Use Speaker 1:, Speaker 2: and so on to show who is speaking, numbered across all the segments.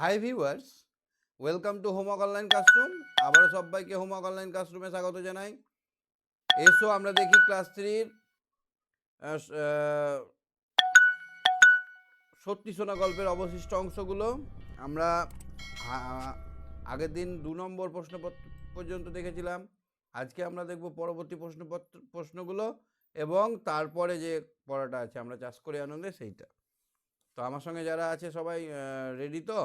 Speaker 1: Hi viewers, welcome to homework online classroom. আবারও সবাইকে homework online ক্লাসরুমে স্বাগত জানাই। এসো আমরা দেখি ক্লাস 3-র সত্যি শোনা গল্পের অবশিষ্ট অংশগুলো। আমরা আগের দিন 2 নম্বর প্রশ্নপত্র পর্যন্ত দেখেছিলাম। আজকে আমরা দেখব পরবর্তী প্রশ্নগুলো এবং তারপরে যে পড়াটা আছে আমরা চাষ করে আনন্দে সেইটা। তো আমার সঙ্গে যারা আছে সবাই রেডি তো?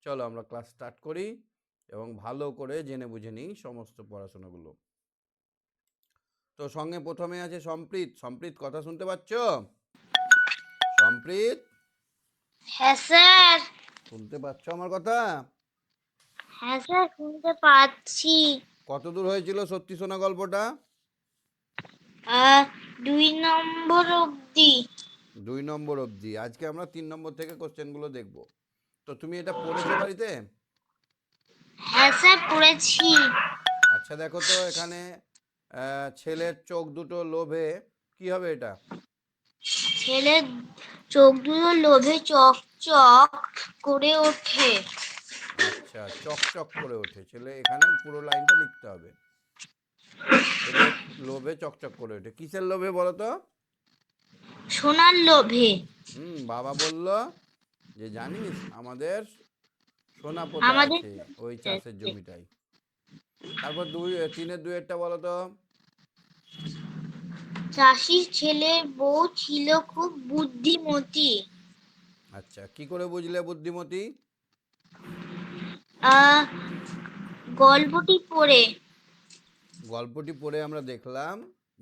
Speaker 1: চলো আমরা ক্লাস স্টার্ট করি এবং ভালো করে জেনে বুঝে নিই সমস্ত পড়াশোনাগুলো। তো সঙ্গে প্রথমে আছে সম্প্রীত। সম্প্রীত, কথা শুনতে পাচ্ছ? সম্প্রীত,
Speaker 2: হ্যাঁ স্যার।
Speaker 1: শুনতে পাচ্ছ আমার কথা?
Speaker 2: হ্যাঁ স্যার, শুনতে পাচ্ছি।
Speaker 1: কত দূর হয়েছিল সত্যি শোনা গল্পটা?
Speaker 2: 2 নম্বর অবধি।
Speaker 1: 2 নম্বর অবধি। আজকে আমরা 3 নম্বর থেকে কোশ্চেনগুলো দেখব। তো তুমি এটা পড়েছো বাড়িতে?
Speaker 2: হ্যাঁ স্যার, পড়েছি।
Speaker 1: আচ্ছা দেখো তো এখানে ছেলের চোখ দুটো লোভে কি হবে এটা?
Speaker 2: ছেলের চোখ দুটো লোভে চকচক করে ওঠে।
Speaker 1: আচ্ছা, চকচক করে ওঠে। ছেলে, এখানে পুরো লাইনটা লিখতে হবে। ছেলের লোভে চকচক করে ওঠে। কিসের লোভে বলো তো?
Speaker 2: সোনার লোভে।
Speaker 1: বাবা বলল যে জানিস আমাদের সোনা পোতা
Speaker 2: আমাদের
Speaker 1: আছে ওই চাষের জমিটাই। তারপর 3-এর 2-এরটা বলো তো?
Speaker 2: চাষির ছেলের বউ ছিল খুব বুদ্ধিমতী।
Speaker 1: আচ্ছা, কি করে বুঝলে বুদ্ধিমতী?
Speaker 2: আহ গল্পটি পড়ে।
Speaker 1: গল্পটি পড়ে আমরা দেখলাম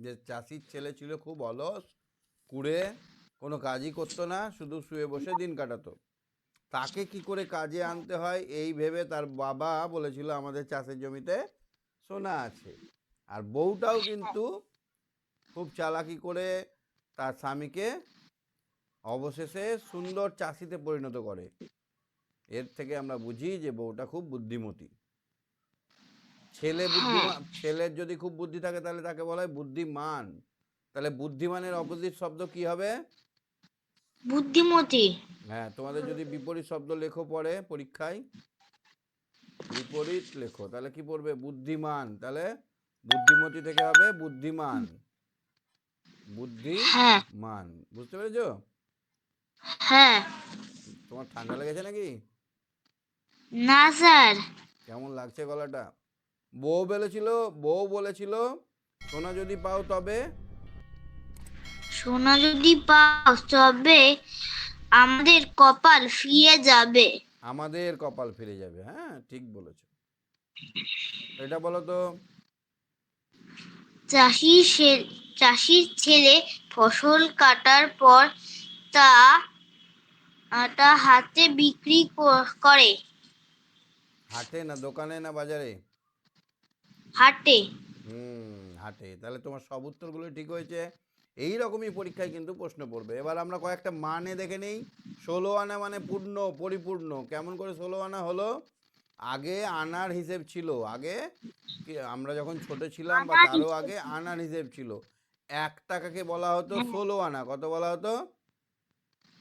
Speaker 1: যে চাষির ছেলে ছিল খুব অলস, কুঁড়ে, কোনো কাজই করতো না, শুধু শুয়ে বসে দিন কাটাতো। তাকে কি করে কাজে আনতে হয় এই ভেবে তার বাবা বলেছিল আমাদের চাষের জমিতে সোনা আছে। আর বউটাও কিন্তু খুব চালাকি করে তার স্বামীকে অবশেষে সুন্দর চাষিতে পরিণত করে। এর থেকে আমরা বুঝি যে বউটা খুব বুদ্ধিমতী। ছেলে
Speaker 2: হ্যাঁ,
Speaker 1: বুদ্ধিমান, ছেলের যদি খুব বুদ্ধি থাকে তাহলে তাকে বলা হয় বুদ্ধিমান। তাহলে বুদ্ধিমানের অপোজিট শব্দ কি হবে?
Speaker 2: বুদ্ধিমতী।
Speaker 1: হ্যাঁ, তোমাদের যদি বিপরীত শব্দ লেখো পড়ে পরীক্ষায়, বিপরীত লেখো, তাহলে কি পড়বে? বুদ্ধিমান। তাহলে বুদ্ধিমতী থেকে হবে বুদ্ধিমান।
Speaker 2: হ্যাঁ।
Speaker 1: বুদ্ধিমান, বুঝতে পেরেছো?
Speaker 2: হ্যাঁ।
Speaker 1: তোমার ঠান্ডা লেগেছে নাকি?
Speaker 2: না স্যার।
Speaker 1: কেমন লাগছে গলাটা? বউ বলেছিল সোনা যদি পাও তবে।
Speaker 2: সোনা যদি পাও তবে আমাদের কপাল ফিরে যাবে।
Speaker 1: আমাদের কপাল ফিরে যাবে। হ্যাঁ, ঠিক বলেছো। এটা বলো তো?
Speaker 2: চাষির ছেলে ফসল কাটার পর তা তা হাতে বিক্রি করে।
Speaker 1: হাটে না দোকানে না বাজারে?
Speaker 2: হাটে।
Speaker 1: হাটে। তাহলে তোমার সব উত্তরগুলো ঠিক হয়েছে। এই রকমই পরীক্ষায় কিন্তু প্রশ্ন পড়বে। এবার আমরা কয়েকটা মানে দেখে নেই। 16 আনা মানে পূর্ণ, পরিপূর্ণ। কেমন করে 16 আনা হলো? আগে আনার হিসেব ছিল। আগে আমরা যখন ছোট ছিলাম বা তারও আগে আনার হিসেব ছিল। 1 টাকাকে বলা হতো 16 আনা। কত বলা হতো?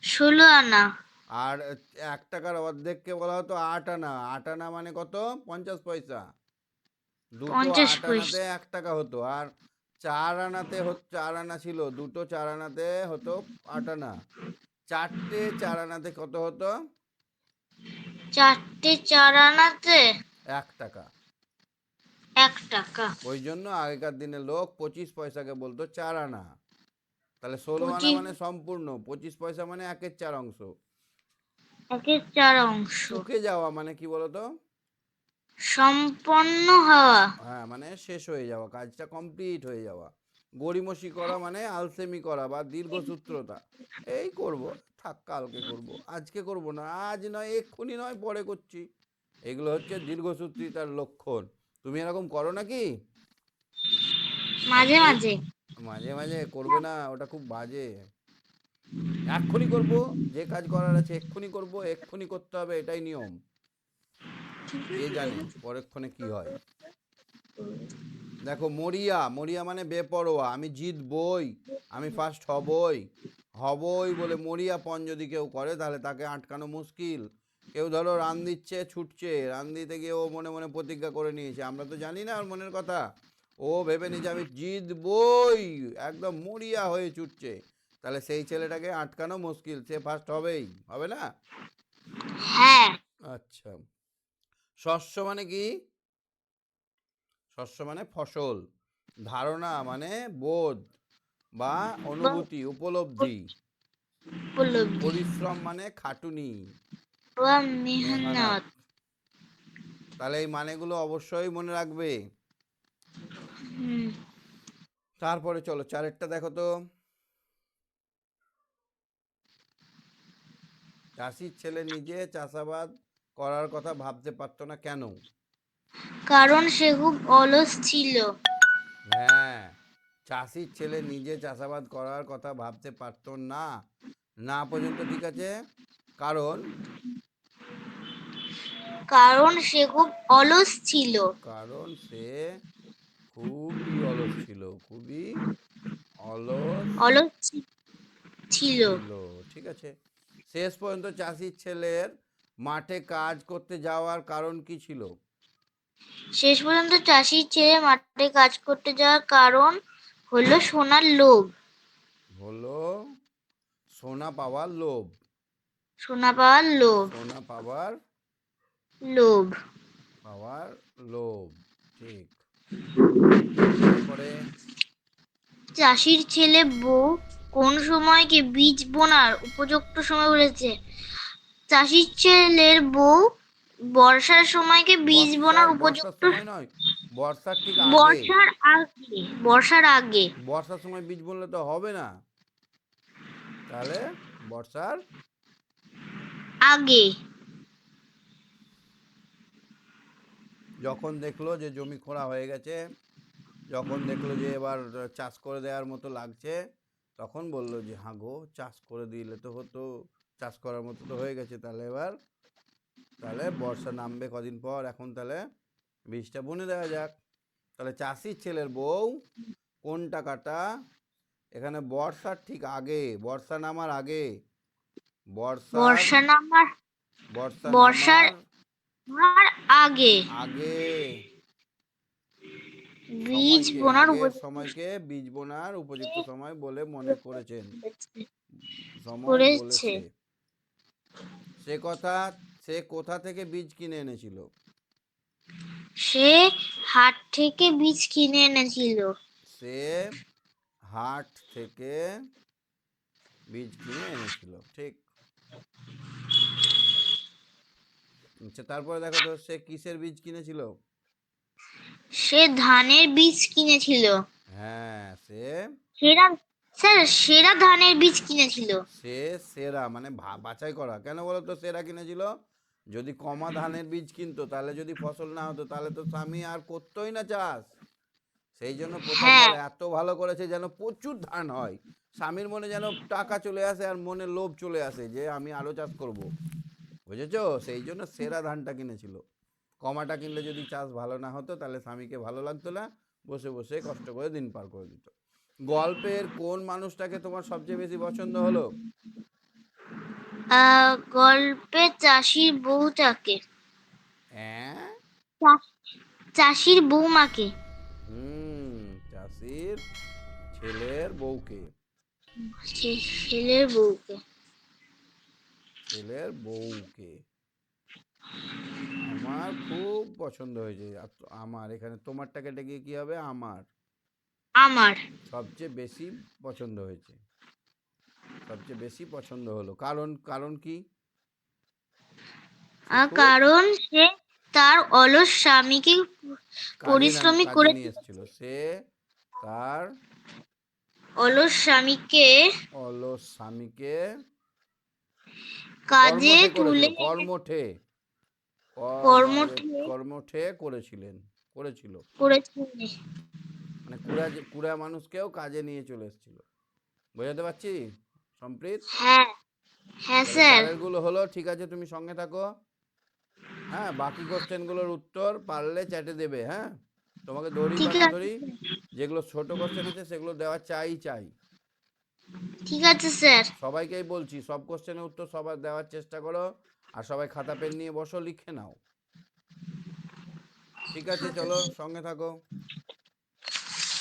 Speaker 2: 16 আনা।
Speaker 1: আর 1 টাকার অর্ধেককে বলা হতো 8 আনা। 8 আনা মানে কত? 50 পয়সা। দুটো
Speaker 2: 50
Speaker 1: 8 আনাতে
Speaker 2: পয়সা।
Speaker 1: 1 টাকা হতো। আর 4 আনাতে 4 আনা ছিল, দুটো 4 আনাতে হতো 8 আনা। 4টে 4 আনাতে কত হতো?
Speaker 2: 4টে 4 আনাতে
Speaker 1: 1 টাকা।
Speaker 2: 1 টাকা।
Speaker 1: ওই জন্য আগেকার দিনে লোক 25 পয়সাকে বলতো 4 আনা। তাহলে 16 আনা
Speaker 2: 25
Speaker 1: মানে সম্পূর্ণ, 25 পয়সা মানে 1-এর 4 অংশ।
Speaker 2: 1-এর 4 অংশ।
Speaker 1: চুকে যাওয়া মানে কি বলতো?
Speaker 2: সম্পন্ন হওয়া।
Speaker 1: হ্যাঁ, মানে শেষ হয়ে যাওয়া, কাজটা কমপ্লিট হয়ে যাওয়া। গড়িমসি করা মানে আলসেমি করা বা দীর্ঘসূত্রতা। এই করব, থাক কালকে করব, আজকে করব না, আজ নয়, এক্ষুনি নয়, পরে করছি। এগুলো হচ্ছে দীর্ঘসূত্রিতার লক্ষণ। তুমি এরকম করো নাকি?
Speaker 2: মাঝে
Speaker 1: সম্প্রীত,
Speaker 2: মাঝে।
Speaker 1: মাঝে মাঝে করবে না, ওটা খুব বাজে। এক্ষুনি করব, যে কাজ করার আছে এক্ষুনি করব, এক্ষুনি করতে হবে, এটাই নিয়ম। কে জানে পরক্ষণে কি হয়। দেখো, মরিয়া, মরিয়া মানে বেপরোয়া। আমি জিতবই, আমি ফার্স্ট হবই, হবই বলে মরিয়াপন যদি কেউ করে তাহলে তাকে আটকানো মুশকিল। কেউ ধরো রান দিচ্ছে, ছুটছে, রান দিতে গিয়ে ও মনে মনে প্রতিজ্ঞা করে নিয়েছে, আমরা তো জানি না ওর মনের কথা, ও ভেবে নিয়েছে আমি জিতবই, একদম মরিয়া হয়ে ছুটছে, তাহলে সেই ছেলেটাকে আটকানো মুশকিল, সে ফার্স্ট হবেই, হবে না?
Speaker 2: হ্যাঁ।
Speaker 1: আচ্ছা, শস্য মানে কি? শস্য মানে ফসল, ধারণা মানে বোধ বা অনুভূতি, উপলব্ধি,
Speaker 2: উপলব্ধি
Speaker 1: পরিশ্রম মানে খাটুনি,
Speaker 2: বা
Speaker 1: মেহনত।
Speaker 2: মেহনত।
Speaker 1: তাহলে এই মানেগুলো অবশ্যই মনে রাখবে।
Speaker 2: হুম।
Speaker 1: তারপরে চলো চারেরটা দেখো তো। চাষির ছেলে নিজে চাষাবাদ করার কথা ভাবতে পারতো না, কেন?
Speaker 2: কারণ সে খুব অলস ছিল।
Speaker 1: হ্যাঁ, চাষির ছেলে নিজে চাষাবাদ করার কথা ভাবতে পারতো না, না পর্যন্ত ঠিক আছে। কারণ,
Speaker 2: কারণ সে খুব অলস ছিল।
Speaker 1: কারণ সে খুবই অলস ছিল, খুবই অলস
Speaker 2: অলস ছিল।
Speaker 1: ছিল, ঠিক আছে। শেষ পর্যন্ত চাষির ছেলের মাঠে কাজ করতে যাওয়ার কারণ কি ছিল?
Speaker 2: শেষ পর্যন্ত চাষির ছেলে মাঠে কাজ করতে যাওয়ার কারণ হলো সোনার লোভ।
Speaker 1: হলো সোনা পাওয়ার লোভ।
Speaker 2: সোনা পাওয়ার লোভ।
Speaker 1: সোনা পাওয়ার,
Speaker 2: লোভ।
Speaker 1: পাওয়ার লোভ, ঠিক। তারপরে
Speaker 2: চাষির ছেলে বউ কোন সময়কে বীজ বোনার উপযুক্ত সময় বলেছে? চাষির ছেলের বউ বর্ষার সময়কে বীজ বোনার
Speaker 1: বর্ষার
Speaker 2: উপযুক্ত।
Speaker 1: সময় নয়, বর্ষার ঠিক আগে।
Speaker 2: বর্ষার আগে। বর্ষার আগে।
Speaker 1: বর্ষার সময় বীজ বুনলে তো হবে না, তাহলে বর্ষার
Speaker 2: আগে।
Speaker 1: যখন দেখলো যে জমি খোঁড়া হয়ে গেছে, যখন দেখলো যে এবার চাষ করে দেওয়ার মতো লাগছে, তখন বললো যে হ্যাঁ গো, চাষ করে দিলে তো হতো, চাষ করার মতো তো হয়ে গেছে, তাহলে এবার, তাহলে বর্ষা নামবে কদিন পর, এখন তাহলে বীজটা বুনে দেওয়া যাক। তাহলে চাষির ছেলের বউ কোন টাকাটা, এখানে বর্ষার ঠিক আগে, বর্ষা নামার আগে, বর্ষার,
Speaker 2: বর্ষা নামার
Speaker 1: বর্ষা
Speaker 2: বর্ষার
Speaker 1: নামার
Speaker 2: আগে
Speaker 1: আগে
Speaker 2: বীজ
Speaker 1: সময়কে,
Speaker 2: বোনার
Speaker 1: আগের
Speaker 2: উপযুক্ত
Speaker 1: সময়কে বীজ বোনার উপযুক্ত সময় বলে মনে করেছেন, সময়
Speaker 2: করেছে।
Speaker 1: বলেছে। সে কথা, সে কোথা থেকে বীজ কিনে এনেছিল?
Speaker 2: সে হাট থেকে বীজ কিনে এনেছিল।
Speaker 1: সে হাট থেকে বীজ কিনে এনেছিল, ঠিক। আচ্ছা, তারপরে দেখো তো, সে কিসের বীজ কিনেছিল?
Speaker 2: সে ধানের বীজ কিনেছিল।
Speaker 1: হ্যাঁ, সে,
Speaker 2: সেরা স্যার সেরা ধানের বীজ কিনেছিল।
Speaker 1: সে সেরা মানে বাছাই করা, কেন বলো তো সেরা কিনেছিল? যদি কমা ধানের বীজ কিনতো, তাহলে যদি ফসল না হতো, তাহলে তো স্বামী আর করতোই না চাষ। সেই জন্য
Speaker 2: হ্যাঁ।
Speaker 1: প্রথমবার এত ভালো করেছে যেন প্রচুর ধান হয়, স্বামীর মনে যেন টাকা চলে আসে আর মনে লোভ চলে আসে যে আমি আরো চাষ করব, বুঝেছো? সেই জন্য সেরা ধানটা কিনেছিল। কমাটা কিনলে যদি চাষ ভালো না হতো, তাহলে স্বামীকে ভালো লাগতো না, বসে বসে কষ্ট করে দিন পার করে দিত। গল্পের কোন মানুষটাকে তোমার সবচেয়ে বেশি পছন্দ হলো?
Speaker 2: গল্পে চাষির বউটাকে।
Speaker 1: হ্যাঁ,
Speaker 2: চাষির বৌমাকে।
Speaker 1: হুম, চাষির ছেলের বউকে,
Speaker 2: ছেলের বউকে।
Speaker 1: ছেলের বউকে আমার খুব পছন্দ হয়েছে। আমার এখানে তোমারটা কেটে গিয়ে কি হবে? আমার
Speaker 2: আমার।
Speaker 1: সবচেয়ে বেশি পছন্দ হয়েছে, সবচেয়ে বেশি পছন্দ হলো, কারণ, কারণ কি? সে খুব
Speaker 2: কারণ সে তার অলস স্বামীকে পরিশ্রমী
Speaker 1: কাজে
Speaker 2: করে
Speaker 1: নিয়ে এসেছিল, সে তার
Speaker 2: অলস স্বামীকে
Speaker 1: অলস স্বামীকে
Speaker 2: কাজে
Speaker 1: কর্মঠে করেছিল,
Speaker 2: তুলে
Speaker 1: কর্মঠে,
Speaker 2: কর্মঠে
Speaker 1: কর্মঠে করেছিলেন, করেছিল,
Speaker 2: করেছে।
Speaker 1: মানে কুড়া মানুষকেও কাজে নিয়ে চলে এসেছিল। বোঝাতে পারছি সম্প্রীত?
Speaker 2: হ্যাঁ। হ্যাঁ
Speaker 1: তাহলে
Speaker 2: স্যার।
Speaker 1: চারের গুলো হলো, ঠিক আছে, তুমি সঙ্গে থাকো। হ্যাঁ, বাকি কোশ্চেনগুলোর উত্তর পারলে চ্যাটে দেবে, হ্যাঁ, তোমাকে ধরি বা
Speaker 2: ঠিক
Speaker 1: না
Speaker 2: আছে।
Speaker 1: ধরি, যেগুলো ছোট কোশ্চেন আছে সেগুলো দেওয়া চাই চাই।
Speaker 2: ঠিক আছে স্যার।
Speaker 1: সবাইকেই বলছি, সব কোশ্চেনের উত্তর সবার দেওয়ার চেষ্টা করো। আর সবাই খাতা পেন নিয়ে বসো, লিখে নাও। ঠিক আছে, চলো সঙ্গে থাকো।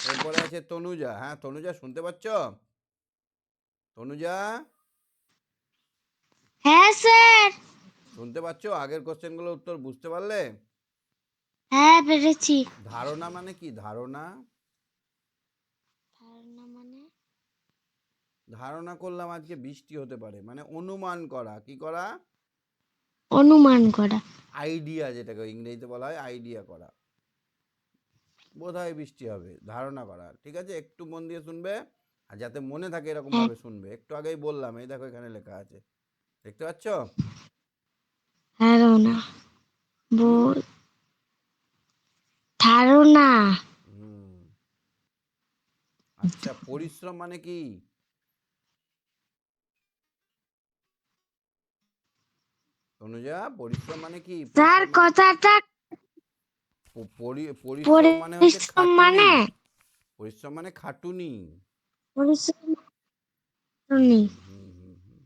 Speaker 1: এরপরে আছে তনুজা। হ্যাঁ তনুজা, শুনতে পাচ্ছ? তনুজা,
Speaker 2: হ্যাঁ স্যার।
Speaker 1: শুনতে পাচ্ছ? আগের কোশ্চেনগুলোর উত্তর বুঝতে পারলে?
Speaker 2: হ্যাঁ পেরেছি।
Speaker 1: ধারণা মানে কি? ধারণা,
Speaker 2: ধারণা মানে
Speaker 1: ধারণা করলাম আজকে বৃষ্টি হতে পারে, মানে অনুমান করা। কি করা?
Speaker 2: অনুমান করা।
Speaker 1: আইডিয়া, যেটাকে ইংরেজিতে বলা হয় আইডিয়া করা। বোধহয় বৃষ্টি হবে, ধারণা করা। ঠিক আছে, একটু মন দিয়ে শুনবে, আর যাতে মনে থাকে এরকম
Speaker 2: হ্যাঁ
Speaker 1: ভাবে শুনবে। একটু আগেই বললাম, এই দেখো এখানে লেখা আছে, দেখতে পাচ্ছ?
Speaker 2: ধারণা
Speaker 1: হুম
Speaker 2: ধারণা।
Speaker 1: হুম। আচ্ছা, পরিশ্রম মানে কি? তনুজা, পরিশ্রম মানে কি?
Speaker 2: স্যার
Speaker 1: পরিশ্রম মানে
Speaker 2: কথাটা
Speaker 1: পরিশ্রম মানে হচ্ছে
Speaker 2: পরিশ্রম
Speaker 1: খাটুনি।
Speaker 2: মানে
Speaker 1: পরিশ্রম মানে খাটুনি।
Speaker 2: পরিশ্রম
Speaker 1: হুম
Speaker 2: নেই।
Speaker 1: হুম হুম হুম।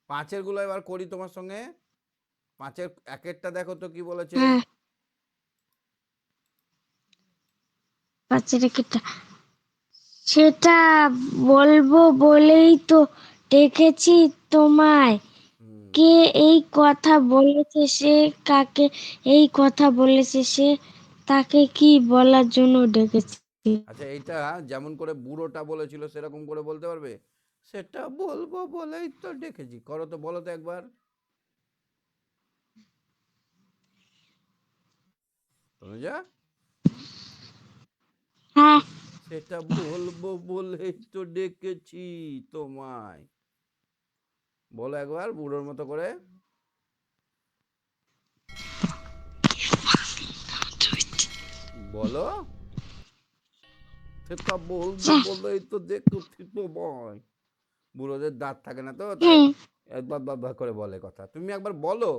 Speaker 1: পাঁচের গুলো এবার করি তোমার সঙ্গে। পাঁচের একেরটা দেখো তো কি বলেছে।
Speaker 2: হ্যাঁ বাচ্চাটা কেটা সেটা বলবো বলেই তো ডেকেছি তোমায়।
Speaker 1: হুম।
Speaker 2: কে এই কথা বলেছে, সে কাকে এই কথা বলেছে, সে তাকে কি বলার জন্য ডেকেছি?
Speaker 1: আচ্ছা, এইটা যেমন করে বুড়োটা বলেছিল সেরকম করে বলতে পারবে? সেটা বলবো বলেই তো ডেকেছি, করো তো, বলো তো একবার। তনুজা,
Speaker 2: হ্যাঁ
Speaker 1: সেটা বলবো বলেই তো ডেকেছি তোমায়। বলো একবার বুড়োর মতো করে। বলো, সেটা বলবো বলেই তো ডেকেছি তোমায়। বুড়োদের দাঁত থাকে না তো, তাই
Speaker 2: হুম
Speaker 1: একবার বারবার করে বলে কথা। তুমি একবার বলো।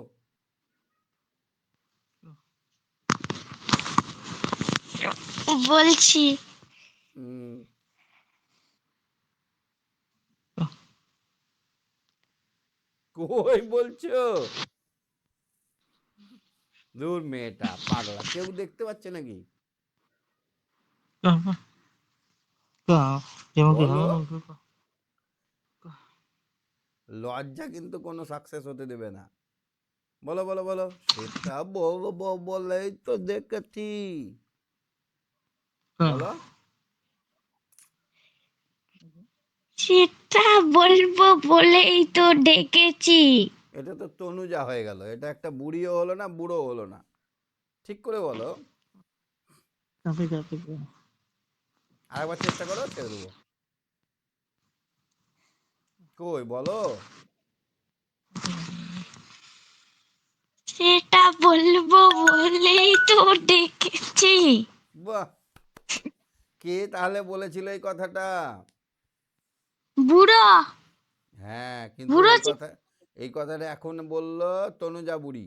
Speaker 2: বলছি।
Speaker 1: হুম। কই বলছো? দূর, মেয়েটা পাগলা, কেউ দেখতে পাচ্ছে নাকি? বলো। লজ্জা কিন্তু কোনো সাকসেস হতে দেবে না। বলো বলো বলো, সেটা বলবো বলেই তো দেখেছি। বলো।
Speaker 2: সেটা বলবো বলেই তো ডেকেছি।
Speaker 1: এটা তো তনুজা হয়ে গেল, এটা একটা বুড়িও হলো না, বুড়ো হলো না। ঠিক করে বলো। আরেকবার চেষ্টা করো, ছেড়ে দেবো। কই বলো।
Speaker 2: সেটা বলবো বলেই তো ডেকেছি।
Speaker 1: বাহ, কে তাহলে বলেছিল এই কথাটা?
Speaker 2: বুড়ো।
Speaker 1: হ্যাঁ, কিন্তু
Speaker 2: বুড়ো
Speaker 1: এই কথাটা এখন বললো তনুজা বুড়ি।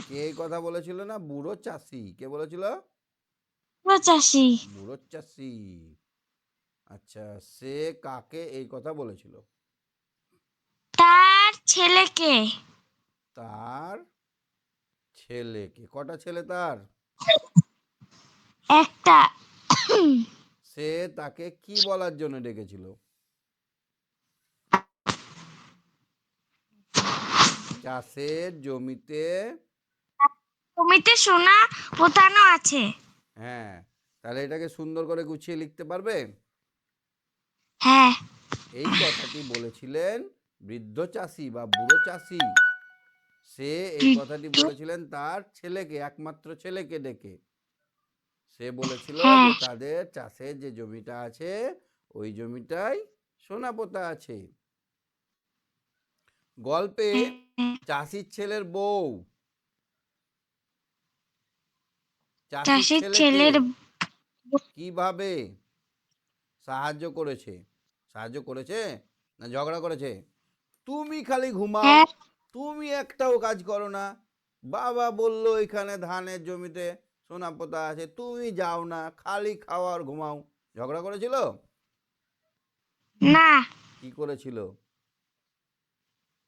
Speaker 1: কে এই কথা বলেছিল না? বুড়ো চাষি। কে বলেছিল?
Speaker 2: চাষি
Speaker 1: বুড়ো চাষি। আচ্ছা, সে কাকে এই কথা বলেছিল?
Speaker 2: তার ছেলেকে।
Speaker 1: তার ছেলেকে। কটা ছেলে তার?
Speaker 2: একটা।
Speaker 1: সে তাকে কি বলার জন্য ডেকেছিল? চাষের জমিতে।
Speaker 2: জমিতে সোনা পোতানো আছে।
Speaker 1: হ্যাঁ, তাহলে এটাকে সুন্দর করে গুছিয়ে লিখতে পারবে?
Speaker 2: হ্যাঁ
Speaker 1: এই কথাটি বলেছিলেন বৃদ্ধ চাষি বা বুড়ো চাষি। সে এই কথাটি বলেছিলেন তার ছেলেকে, একমাত্র ছেলেকে ডেকে। সে বলেছিল
Speaker 2: হ্যাঁ
Speaker 1: যে তাদের চাষের যে জমিটা আছে, ওই জমিটাই সোনা পোতা আছে। গল্পে চাষির ছেলের বউ, চাষির
Speaker 2: চাষির
Speaker 1: ছেলেকে
Speaker 2: ছেলের।
Speaker 1: কিভাবে সাহায্য করেছে? সাহায্য করেছে না ঝগড়া করেছে? তুমি খালি ঘুমাও,
Speaker 2: হ্যাঁ
Speaker 1: তুমি একটাও কাজ করো না। বাবা বললো এখানে ধানের জমিতে সোনা পোতা আছে, তুমি যাও না, খালি খাও আর ঘুমাও। ঝগড়া করেছিল?
Speaker 2: না
Speaker 1: কি করেছিল?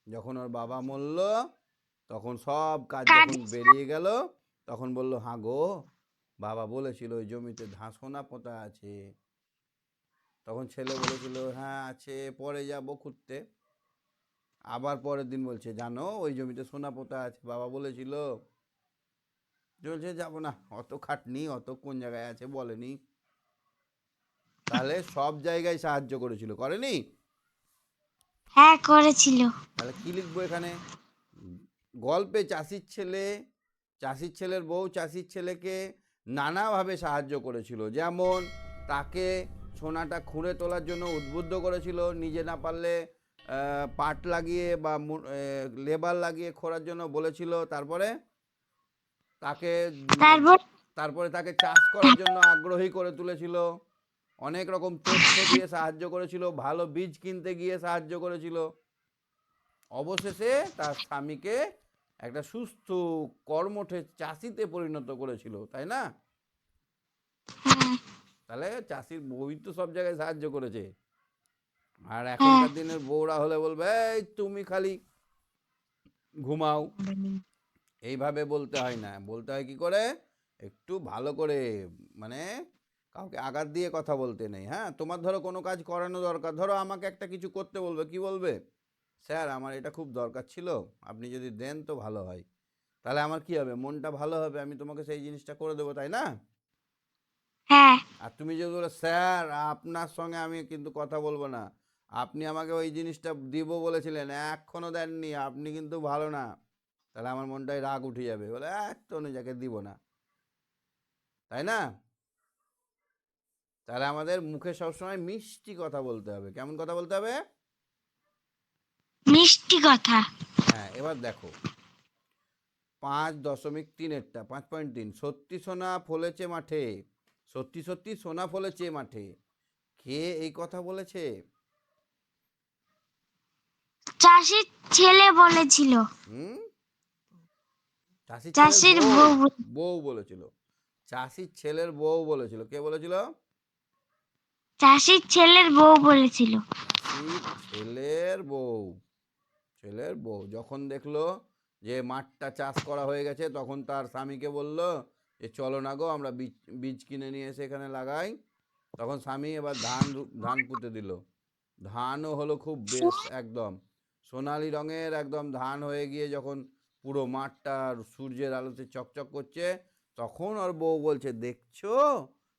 Speaker 1: যখন ওর বাবা মরল তখন সব কাজ
Speaker 2: কাজ
Speaker 1: যখন বেরিয়ে গেল তখন বলল, হ্যাঁ গো, বাবা বলেছিল ওই জমিতে সোনা পোঁতা আছে। তখন ছেলে বলেছিল, হ্যাঁ আছে, পরে যাব খুঁজতে। আবার পরের দিন বলছে, জানো ওই জমিতে সোনা পোঁতা আছে, বাবা বলেছিল। বলছে যাবো না, অত খাটনি, অত কোন জায়গায় আছে বলেনি। তাহলে সব জায়গায় সাহায্য করেছিল, করেনি?
Speaker 2: হ্যাঁ করেছিল।
Speaker 1: তাহলে কি লিখবো এখানে? গল্পে চাষির ছেলের বউ চাষির ছেলেকে নানাভাবে সাহায্য করেছিল। যেমন তাকে সোনাটা খুঁড়ে তোলার জন্য উদ্বুদ্ধ করেছিল, নিজে না পারলে পাট লাগিয়ে বা লেবার লাগিয়ে খোঁড়ার জন্য বলেছিল। তারপরে তাকে
Speaker 2: তারপর
Speaker 1: তারপরে তাকে চাষ করার জন্য আগ্রহী করে তুলেছিল, অনেক রকম তথ্য দিয়ে সাহায্য করেছিল, ভালো বীজ কিনতে গিয়ে সাহায্য করেছিল। অবশেষে তার স্বামীকে একটা সুস্থ কর্মঠে চাষিতে পরিণত করেছিল, তাই না?
Speaker 2: হ্যাঁ
Speaker 1: তাহলে চাষির বউই তো সব জায়গায় সাহায্য করেছে। আর
Speaker 2: হ্যাঁ
Speaker 1: এখনকার দিনের বউরা হলে বলবে, এই তুমি খালি ঘুমাও। এইভাবে বলতে হয় না, বলতে হয় কি করে, একটু ভালো করে, মানে কাউকে আঘাত দিয়ে কথা বলতে নেই। হ্যাঁ, তোমার ধরো কোনো কাজ করানো দরকার, ধরো আমাকে একটা কিছু করতে বলবে, কি বলবে? স্যার আমার এটা খুব দরকার ছিল, আপনি যদি দেন তো ভালো হয়। তাহলে আমার কি হবে, মনটা ভালো হবে, আমি তোমাকে সেই জিনিসটা করে দেবো, তাই না?
Speaker 2: হ্যাঁ
Speaker 1: আর তুমি যদি বলো, স্যার আপনার সঙ্গে আমি কিন্তু কথা বলবো না, আপনি আমাকে ওই জিনিসটা দিব বলেছিলেন, এখনও দেননি, আপনি কিন্তু ভালো না। তাহলে আমার মনটায় রাগ উঠে যাবে, বলে তনুজাকে দিব না, তাই না? তাহলে আমাদের মুখে সবসময় মিষ্টি কথা বলতে হবে। কেমন কথা বলতে হবে?
Speaker 2: মিষ্টি কথা।
Speaker 1: হ্যাঁ, এবার দেখো 5.3-এরটা, 5.3, সত্যি সোনা ফলেছে মাঠে, সত্যি সত্যি সোনা ফলেছে মাঠে, কে এই কথা বলেছে?
Speaker 2: চাষির ছেলে বলেছিল।
Speaker 1: হুম, চাষির ছেলের
Speaker 2: চাষির
Speaker 1: বউ,
Speaker 2: বউ
Speaker 1: বউ বলেছিল। চাষির ছেলের বউ বলেছিল, কে বলেছিল?
Speaker 2: চাষির ছেলের বউ বলেছিল।
Speaker 1: চাষির ছেলের বউ, ছেলের বউ যখন দেখলো যে মাঠটা চাষ করা হয়ে গেছে, তখন তার স্বামীকে বলল যে চলো না গো, আমরা বীজ বীজ কিনে নিয়ে এসে এখানে লাগাই। তখন স্বামী এবার ধান পুঁতে দিল। ধানও হলো খুব বেশ, একদম সোনালি রঙের, একদম ধান হয়ে গিয়ে যখন পুরো মাঠটা সূর্যের আলোতে চকচক করছে, তখন ওর বউ বলছে, দেখছো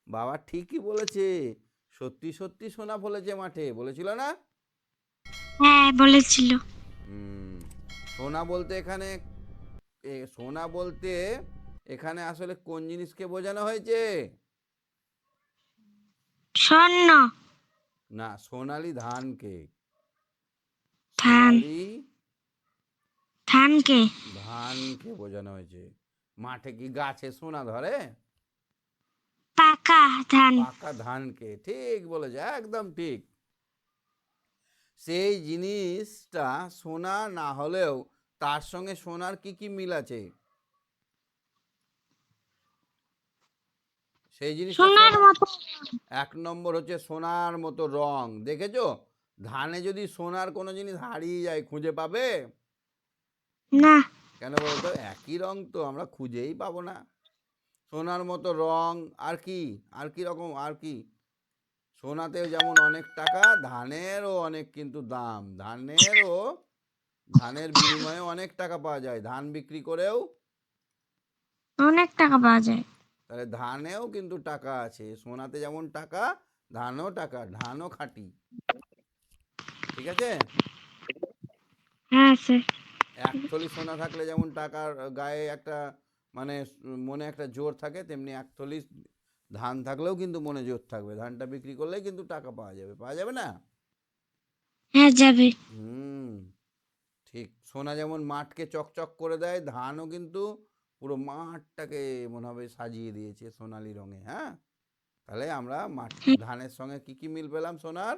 Speaker 1: বাবা ঠিকই বলেছে, সত্যি সত্যি সোনা ফলেছে মাঠে, বলেছিল না?
Speaker 2: হ্যাঁ বলেছিল।
Speaker 1: হুম, সোনা বলতে এখানে সোনা বলতে এখানে আসলে কোন জিনিসকে বোঝানো হয়েছে?
Speaker 2: স্বর্ণ।
Speaker 1: না, সোনালি ধানকে।
Speaker 2: ধান।
Speaker 1: সোনালি
Speaker 2: ধানকে।
Speaker 1: ধানকে বোঝানো হয়েছে। মাঠে কি গাছে সোনা ধরে?
Speaker 2: পাকা ধান।
Speaker 1: পাকা ধানকে, ঠিক বলেছে, একদম ঠিক। সেই জিনিসটা সোনা না হলেও তার সঙ্গে সোনার কি কি মিল আছে? সেই জিনিসটা
Speaker 2: সোনার
Speaker 1: সোনা,
Speaker 2: মতো।
Speaker 1: 1 নম্বর হচ্ছে সোনার মতো রং। দেখেছো, ধানে যদি সোনার কোনো জিনিস হারিয়ে যায় খুঁজে পাবে?
Speaker 2: না।
Speaker 1: কেন বলো তো, একই রং তো, আমরা খুঁজেই পাবো না। সোনার মতো রং। আর কি, আর কি রকম, আর কি? সোনাতেও যেমন অনেক টাকা, ধানেরও অনেক কিন্তু দাম, ধানের বিনিময়ে অনেক টাকা পাওয়া যায়, ধান বিক্রি করেও।
Speaker 2: অনেক টাকা পাওয়া যায়।
Speaker 1: তাহলে ধানেও কিন্তু টাকা আছে, সোনাতে যেমন টাকা, ধানও টাকা, ধানও খাঁটি। ঠিক আছে?
Speaker 2: হ্যাঁ স্যার।
Speaker 1: এক থলি সোনা থাকলে যেমন টাকার গায়ে একটা, মানে মনে একটা জোর থাকে, তেমনি এক থলি ধান থাকলেও কিন্তু মনে জোর থাকবে, ধানটা বিক্রি করলেই কিন্তু টাকা পাওয়া যাবে, পাওয়া যাবে না?
Speaker 2: হ্যাঁ যাবে।
Speaker 1: হুম, ঠিক। সোনা যেমন মাঠকে চকচক করে দেয়, ধানও কিন্তু পুরো মাঠটাকে মনে হবে সাজিয়ে দিয়েছে সোনালি রঙে। হ্যাঁ, তাহলে আমরা ধানের সঙ্গে কি কি মিল পেলাম? সোনার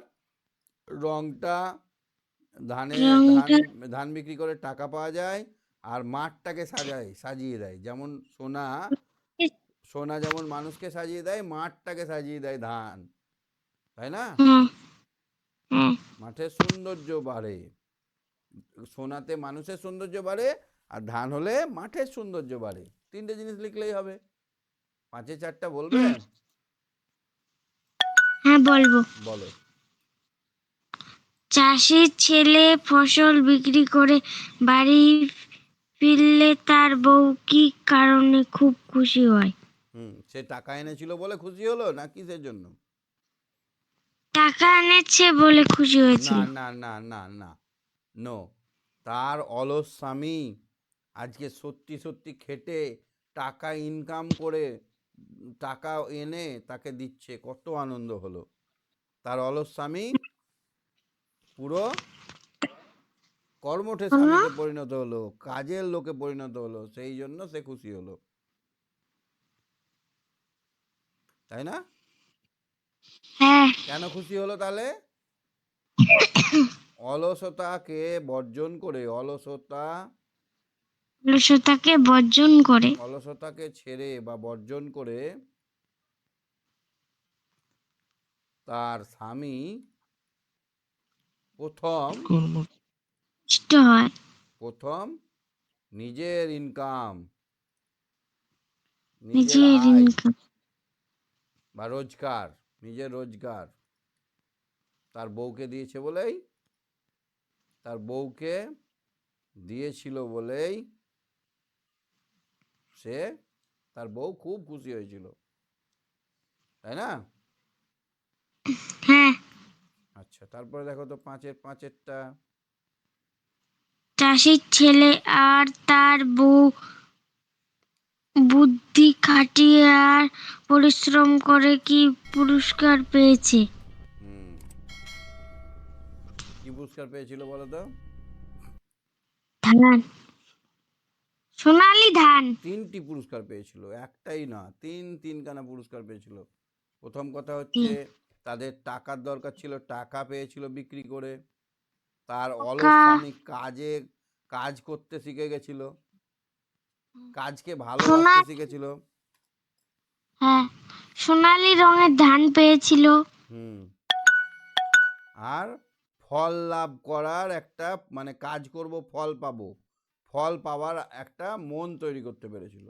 Speaker 1: রংটা, ধানে ধান
Speaker 2: রংটা।
Speaker 1: ধান বিক্রি করে টাকা পাওয়া যায়, আর মাঠটাকে সাজিয়ে দেয়, যেমন সোনা, সোনা যেমন মানুষকে সাজিয়ে দেয়, মাঠটাকে সাজিয়ে দেয় ধান, তাই না?
Speaker 2: হ্যাঁ হ্যাঁ।
Speaker 1: মাঠের সৌন্দর্য বাড়ে সোনাতে মানুষের সৌন্দর্য বাড়ে, আর ধান হলে মাঠের সৌন্দর্য বাড়ে। 3টে জিনিস লিখলেই হবে। 5-এ 4টা বলবে?
Speaker 2: হ্যাঁ বলবো।
Speaker 1: বলো।
Speaker 2: চাষির ছেলে ফসল বিক্রি করে বাড়ি ফিরলে তার বউ কি কারণে খুব খুশি হয়?
Speaker 1: সে টাকা এনেছিল বলে খুশি হলো না কিসের জন্য?
Speaker 2: টাকা এনেছে বলে খুশি
Speaker 1: না
Speaker 2: হয়েছিল।
Speaker 1: না না না না, নো। তার অলস স্বামী আজকে সত্যি সত্যি খেটে টাকা ইনকাম করে টাকা এনে তাকে দিচ্ছে, কত আনন্দ হলো। তার অলস স্বামী পুরো কর্মঠে
Speaker 2: হলো?
Speaker 1: স্বামীতে পরিণত হলো, কাজের লোকে পরিণত হলো, সেই জন্য সে খুশি হলো, তাই না?
Speaker 2: হ্যাঁ।
Speaker 1: কেন খুশি হলো তাহলে? অলসতাকে বর্জন করে,
Speaker 2: অলসতাকে বর্জন করে
Speaker 1: অলসতাকে ছেড়ে বা বর্জন করে তার স্বামী প্রথম
Speaker 2: ইষ্ট হয়।
Speaker 1: প্রথম নিজের ইনকাম, নিজের
Speaker 2: নিজের
Speaker 1: আয়
Speaker 2: ইনকাম।
Speaker 1: বা রোজগার, নিজের রোজগার তার বউকে দিয়েছে বলেই, তার বউকে দিয়েছিল বলেই সে, তার বউ খুব খুশি হয়েছিল, তাই না?
Speaker 2: হ্যাঁ।
Speaker 1: আচ্ছা, তারপরে দেখো তো 5-এরটা।
Speaker 2: চাষির ছেলে আর তার বউ বুদ্ধি খাটিয়ে আর পরিশ্রম করে কি পুরস্কার পেয়েছে?
Speaker 1: হুম, কি পুরস্কার পেয়েছিল বলো তো?
Speaker 2: ধান। সোনালী ধান।
Speaker 1: 3টি পুরস্কার পেয়েছিল, একটাই না, তিনখানা পুরস্কার পেয়েছিল। প্রথম কথা হচ্ছে তাদের টাকার দরকার ছিল, টাকা পেয়েছিল বিক্রি করে। তার অলস
Speaker 2: কা
Speaker 1: স্বামী কাজ করতে শিখে গেছিল, কাজকে
Speaker 2: সোনা
Speaker 1: ভালোবাসতে শিখেছিল।
Speaker 2: হ্যাঁ, সোনালী রঙের ধান পেয়েছিল।
Speaker 1: হুম, আর ফল লাভ করার একটা, মানে কাজ করব ফল পাবো, ফল পাওয়ার একটা মন তৈরি করতে পেরেছিল,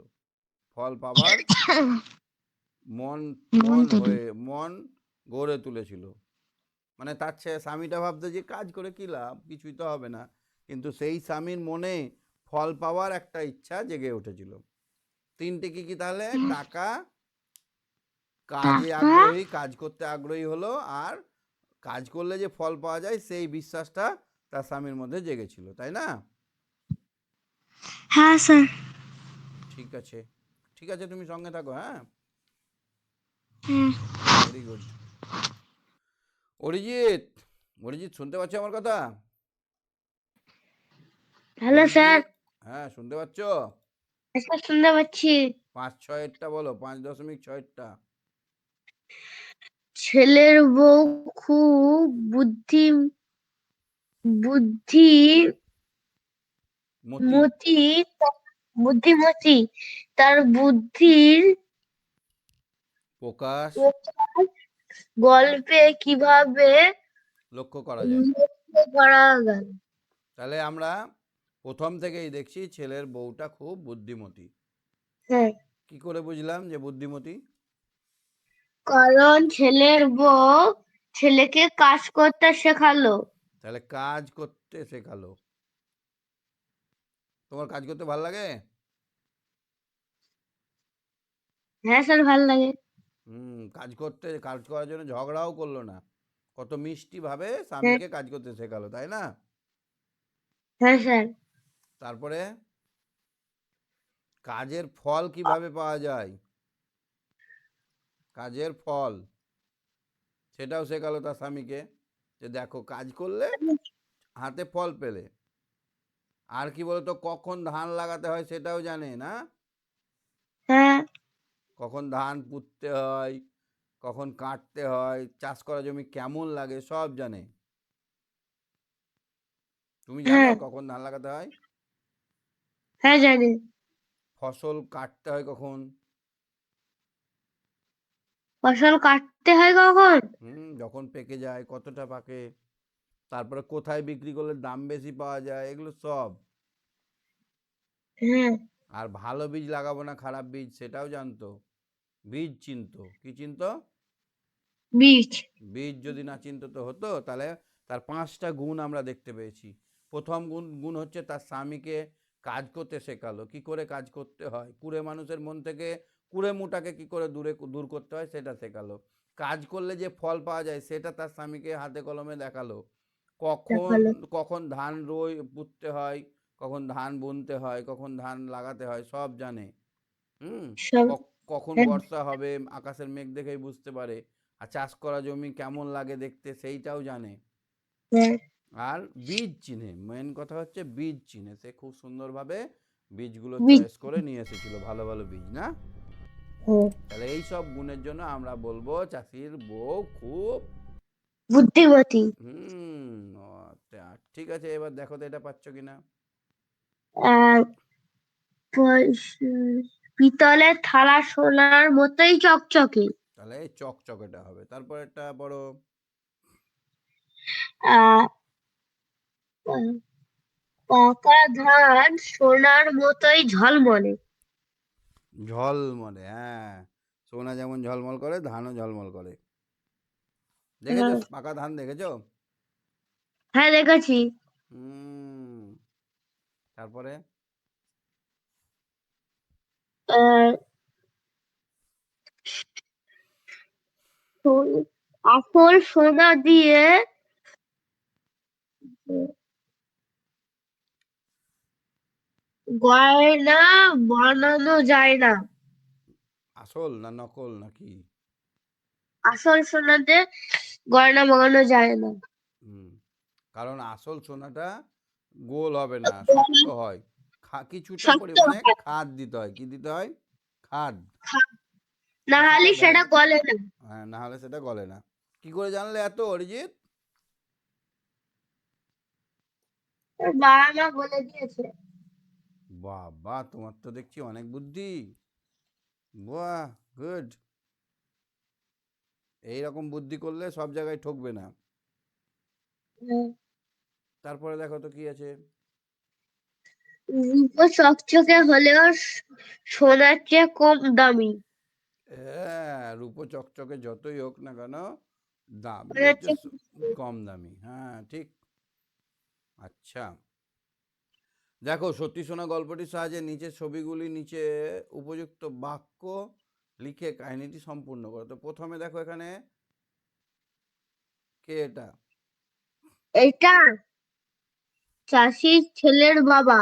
Speaker 1: ফল পাওয়ার মন, মন গড়ে তুলেছিল। মানে তার স্বামীটা ভাবতো যে কাজ করে কী লাভ, কিছুই তো হবে না, কিন্তু সেই স্বামীর মনে ফল পাওয়ার একটা ইচ্ছা জেগে উঠেছিল। 3টে কি কি তাহলে? টাকা, কাজে
Speaker 2: টাকা।
Speaker 1: আগ্রহী, কাজ করতে আগ্রহী হলো, আর কাজ করলে যে ফল পাওয়া যায় সেই বিশ্বাসটা তার স্বামীর মধ্যে জেগেছিল, তাই না?
Speaker 2: হ্যাঁ স্যার।
Speaker 1: ঠিক আছে, ঠিক আছে, তুমি সঙ্গে থাকো, হ্যাঁ।
Speaker 2: হ্যাঁ।
Speaker 1: Very good. অরিজিৎ, অরিজিৎ শুনতে পাচ্ছ আমার কথা?
Speaker 2: Hello sir.
Speaker 1: অরিজিৎ, হ্যাঁ শুনতে পাচ্ছ?
Speaker 2: স্যার শুনতে পাচ্ছি।
Speaker 1: 5-6-এরটা বলো, 5.6-টা।
Speaker 2: ছেলের বউ খুব বুদ্ধি
Speaker 1: মতি।
Speaker 2: মতি বুদ্ধিমতী। তার বুদ্ধির
Speaker 1: প্রকাশ
Speaker 2: গল্পে কিভাবে
Speaker 1: লক্ষ্য করা যায়।
Speaker 2: লক্ষ্য করা গেল?
Speaker 1: তাহলে আমরা প্রথম থেকেই দেখছি ছেলের বউটা খুব বুদ্ধিমতী।
Speaker 2: হ্যাঁ,
Speaker 1: কি করে বুঝলাম যে বুদ্ধিমতী?
Speaker 2: কারণ ছেলের বউ ছেলেকে কাজ করতে শেখালো।
Speaker 1: তাহলে কাজ করতে শেখালো। তোমার কাজ করতে ভালো লাগে?
Speaker 2: হ্যাঁ স্যার, ভাল লাগে।
Speaker 1: কাজ করার জন্য ঝগড়াও করলো না, কত মিষ্টি ভাবে
Speaker 2: হ্যাঁ।
Speaker 1: স্বামীকে কাজ করতে শেখালো, তাই না?
Speaker 2: হ্যাঁ স্যার।
Speaker 1: তারপরে কাজের ফল কিভাবে পাওয়া যায়, কাজের ফল সেটাও শেখালো তার স্বামীকে, যে দেখো কাজ করলে হাতে ফল পেলে। আর কি বলতো, কখন ধান লাগাতে হয় সেটাও জানে না,
Speaker 2: হ্যাঁ।
Speaker 1: কখন ধান পুঁততে হয়, কখন কাটতে হয়, চাষ করা জমি কেমন লাগে সব জানে। তুমি জানো
Speaker 2: হ্যাঁ।
Speaker 1: কখন ধান লাগাতে হয়?
Speaker 2: হ্যাঁ জানি।
Speaker 1: ফসল কাটতে হয় কখন?
Speaker 2: ফসল কাটতে হয় কখন?
Speaker 1: যখন পেকে যায়, কতটা পাকে, তারপরে কোথায় বিক্রি করলে দাম বেশি পাওয়া যায়, এগুলো সব।
Speaker 2: হ্যাঁ,
Speaker 1: আর ভালো বীজ লাগাবো না খারাপ বীজ সেটাও জানতো, বীজ চিনতো। কি চিনতো?
Speaker 2: বীজ।
Speaker 1: বীজ যদি না চিনতো তো হতো? তাহলে তার 5টা গুণ আমরা দেখতে পেয়েছি। প্রথম গুণ হচ্ছে তার স্বামীকে কাজ করতে শেখালো, কি করে কাজ করতে হয়, কুড়ে মানুষের মন থেকে কুড়ে মুটাকে কি করে দূর করতে হয় সেটা শেখালো। কাজ করলে যে ফল পাওয়া যায় সেটা তার স্বামীকে হাতে কলমে দেখালো। কখন
Speaker 2: দেখালো
Speaker 1: কখন ধান পুঁততে হয়, কখন ধান বুনতে হয়, কখন ধান লাগাতে হয় সব জানে। হুম।
Speaker 2: সব।
Speaker 1: কখন
Speaker 2: হ্যাঁ,
Speaker 1: বর্ষা হবে আকাশের মেঘ দেখেই বুঝতে পারে। আর চাষ করা জমি কেমন লাগে দেখতে সেইটাও জানে।
Speaker 2: হ্যাঁ,
Speaker 1: আর বীজ চিনে, মেন কথা হচ্ছে বীজ চিনে, সে খুব সুন্দরভাবে বীজগুলো
Speaker 2: বীজ।
Speaker 1: চয়েস করে নিয়ে এসেছিল, ভালো ভালো বীজ না।
Speaker 2: হ্যাঁ,
Speaker 1: তাহলে এই সব গুণের জন্য আমরা বলবো চাষির বউ খুব
Speaker 2: বুদ্ধিমতী।
Speaker 1: ঠিক আছে, এবার দেখো তো এটা পাচ্ছ কিনা।
Speaker 2: আর পিতলের থালা সোনার মতোই চকচকে।
Speaker 1: তাহলে এই চকচকেটা হবে। তারপর একটা বড়
Speaker 2: আহ পাকা ধান সোনার মতোই ঝলমলে।
Speaker 1: ঝলমলে, হ্যাঁ, সোনা যেমন ঝলমল করে ধানও ঝলমল করে। দেখেছো
Speaker 2: হ্যাঁ,
Speaker 1: পাকা ধান দেখেছো?
Speaker 2: হ্যাঁ, দেখেছি।
Speaker 1: হুম। তারপরে
Speaker 2: আহ, সো- আসল সোনা দিয়ে গয়না বানানো যায় না।
Speaker 1: আসল না নকল নাকি?
Speaker 2: আসল সোনা দিয়ে গয়না বানানো যায় না।
Speaker 1: হুম। কারণ আসল সোনাটা গোল হবে না, শক্ত হয়। কিছুটা
Speaker 2: শক্ত
Speaker 1: পরিমাণে
Speaker 2: হয়।
Speaker 1: খাদ দিতে হয়। কি দিতে হয়? খাদ।
Speaker 2: না
Speaker 1: কিছুটা
Speaker 2: হলে
Speaker 1: ভেজ,
Speaker 2: সেটা গলে না।
Speaker 1: হ্যাঁ, না হলে সেটা গলে না। কি করে জানলে এত, অরিজিৎ?
Speaker 2: ওর বাবা মা বলে দিয়েছে।
Speaker 1: বাবা, তোমার তো দেখছি অনেক বুদ্ধি। বাহ, গুড। এইরকম বুদ্ধি করলে সব জায়গায় ঠকবে না।
Speaker 2: হ্যাঁ,
Speaker 1: তারপরে দেখো তো কি আছে।
Speaker 2: রূপো চকচকে হলেও সোনার চেয়ে কম দামি।
Speaker 1: হ্যাঁ, রূপো চকচকে যতই হোক না কেন, দামই
Speaker 2: সোনার
Speaker 1: হচ্ছে
Speaker 2: চেয়ে
Speaker 1: কম দামি। হ্যাঁ, ঠিক। আচ্ছা, দেখো সত্যি শোনা গল্পটির সাহায্যে নিচের ছবিগুলি নিচে উপযুক্ত বাক্য লিখে কাহিনীটি সম্পূর্ণ করো। তো প্রথমে দেখো এখানে কে এটা?
Speaker 2: এটা চাষির ছেলের বাবা।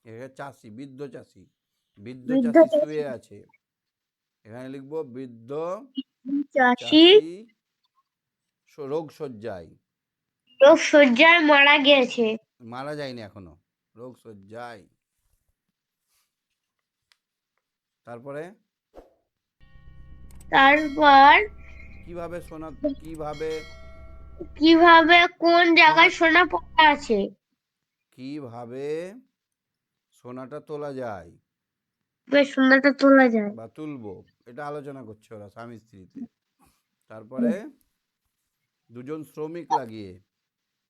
Speaker 1: এটা চাষি, বৃদ্ধ চাষি। বৃদ্ধ
Speaker 2: বৃদ্ধ
Speaker 1: চাষি
Speaker 2: চাষি।
Speaker 1: শুয়ে আছে। এখানে লিখবো বৃদ্ধ
Speaker 2: চাষি
Speaker 1: চাষি রোগ শয্যায়।
Speaker 2: রোগ শয্যায় মারা গিয়েছে।
Speaker 1: মারা যায়নি এখনো, রোগ শয্যায়। তারপরে
Speaker 2: তারপর
Speaker 1: কিভাবে সোনা, কিভাবে
Speaker 2: কিভাবে কোন
Speaker 1: সোনা,
Speaker 2: জায়গায় সোনা পড়ে আছে।
Speaker 1: কিভাবে সোনাটা তোলা যায়
Speaker 2: বেশ সোনাটা তোলা যায়।
Speaker 1: বা তুলবো, এটা আলোচনা করছে ওরা স্বামী স্ত্রীতে। তারপরে দুজন শ্রমিক লাগিয়ে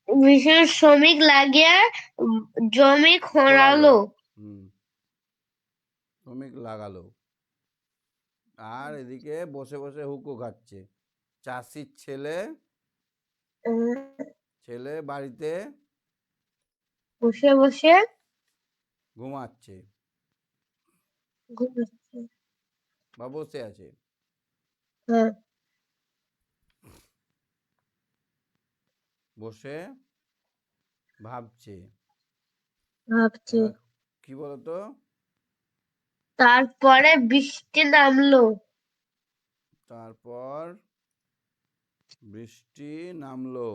Speaker 2: বিশেষ শ্রমিক লাগিয়ে উম, জমি
Speaker 1: খোলালো।
Speaker 2: খোঁড়ালো।
Speaker 1: হুম, শ্রমিক লাগালো। আর এদিকে বসে বসে হুকো খাচ্ছে চাষির ছেলে।
Speaker 2: উম,
Speaker 1: ছেলে বাড়িতে
Speaker 2: বসে বসে
Speaker 1: ঘুমাচ্ছে
Speaker 2: ঘুমাচ্ছে।
Speaker 1: বা বসে আছে।
Speaker 2: হ্যাঁ,
Speaker 1: বসে ভাবছে।
Speaker 2: ভাবছে।
Speaker 1: এবার কি বলতো?
Speaker 2: তারপরে বৃষ্টি নামলো।
Speaker 1: তারপর বৃষ্টি নামলো।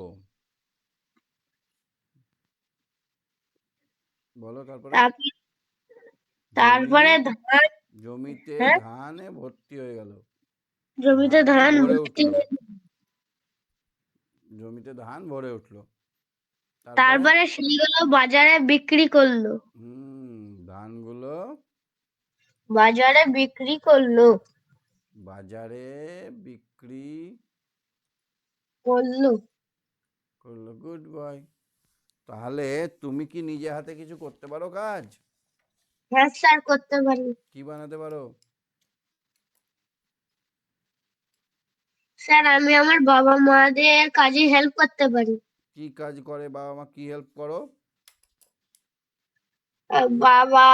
Speaker 1: বলো তারপরে।
Speaker 2: তারপর
Speaker 1: জমি,
Speaker 2: তারপরে ধান।
Speaker 1: জমিতে
Speaker 2: হ্যাঁ,
Speaker 1: ধানে ভর্তি হয়ে গেল।
Speaker 2: জমিতে
Speaker 1: ধানে
Speaker 2: ধান
Speaker 1: ভরে
Speaker 2: ভর্তি
Speaker 1: উঠলো।
Speaker 2: হয়ে-
Speaker 1: জমিতে ধান ভরে উঠলো। তারপরে
Speaker 2: তারপরে সেগুলো বাজারে বিক্রি করলো।
Speaker 1: ধানগুলো
Speaker 2: বাজারে বিক্রি করলো।
Speaker 1: বাজারে বিক্রি
Speaker 2: করলো।
Speaker 1: করলো, গুড বয়। তাহলে তুমি কি নিজে হাতে কিছু করতে পারো কাজ?
Speaker 2: হ্যাঁ স্যার, করতে পারি।
Speaker 1: কি বানাতে পারো?
Speaker 2: স্যার, আমি আমার বাবা মাদের কাজে হেল্প করতে পারি।
Speaker 1: কি কাজ করে বাবা মা, কি হেল্প করো?
Speaker 2: বাবা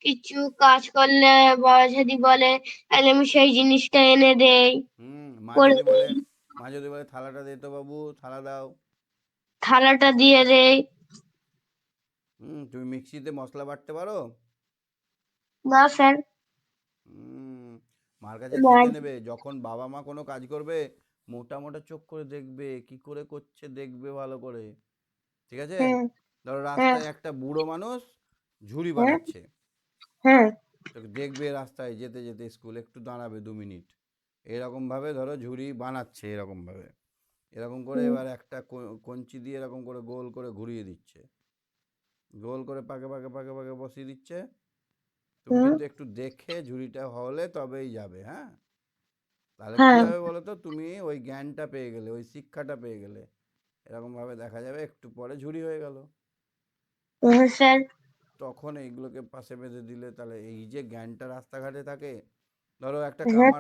Speaker 2: কিছু কাজ করলে, বাবা যদি বলে তাহলে আমি সেই জিনিসটা এনে দেই,
Speaker 1: মা
Speaker 2: করে
Speaker 1: যদি বলে,
Speaker 2: দিই,
Speaker 1: থালাটা দে তো বাবু, থালা দাও।
Speaker 2: থালাটা দিয়ে দেই।
Speaker 1: তুমি মিক্সিতে মশলা বাটতে পারো?
Speaker 2: না স্যার।
Speaker 1: হুম, মার কাছে
Speaker 2: না।
Speaker 1: শিখে নেবে। যখন বাবা মা কোনো কাজ করবে, মোটা মোটা চোখ করে দেখবে, কি করে করছে দেখবে ভালো করে। ঠিক আছে?
Speaker 2: হ্যাঁ।
Speaker 1: ধরো
Speaker 2: হ্যাঁ।
Speaker 1: রাস্তায় একটা বুড়ো মানুষ ঝুড়ি
Speaker 2: হ্যাঁ।
Speaker 1: বানাচ্ছে,
Speaker 2: হ্যাঁ।
Speaker 1: তো দেখবে রাস্তায় যেতে যেতে স্কুল একটু দাঁড়াবে 2 মিনিট, এরকম ভাবে ধরো ঝুড়ি বানাচ্ছে, এরকম ভাবে, এরকম করে
Speaker 2: হুম।
Speaker 1: এবার একটা কঞ্চি দিয়ে এরকম করে গোল করে ঘুরিয়ে দিচ্ছে, গোল করে পাকে পাকে পাকে পাকে বসিয়ে দিচ্ছে। তুমি
Speaker 2: হুম।
Speaker 1: কিন্তু একটু দেখে ঝুড়িটা হলে তবেই যাবে, হ্যাঁ? তাহলে কি
Speaker 2: হ্যাঁ।
Speaker 1: হবে বলো তো, তুমি ওই জ্ঞানটা পেয়ে গেলে, ওই শিক্ষাটা পেয়ে গেলে, এরকম ভাবে দেখা যাবে একটু পরে ঝুড়ি হয়ে গেল।
Speaker 2: হ্যাঁ স্যার।
Speaker 1: তখন এইগুলোকে পাশে বেঁধে দিলে, তাহলে এই যে জ্ঞানটা রাস্তাঘাটে থাকে, ধরো একটা
Speaker 2: হ্যাঁ।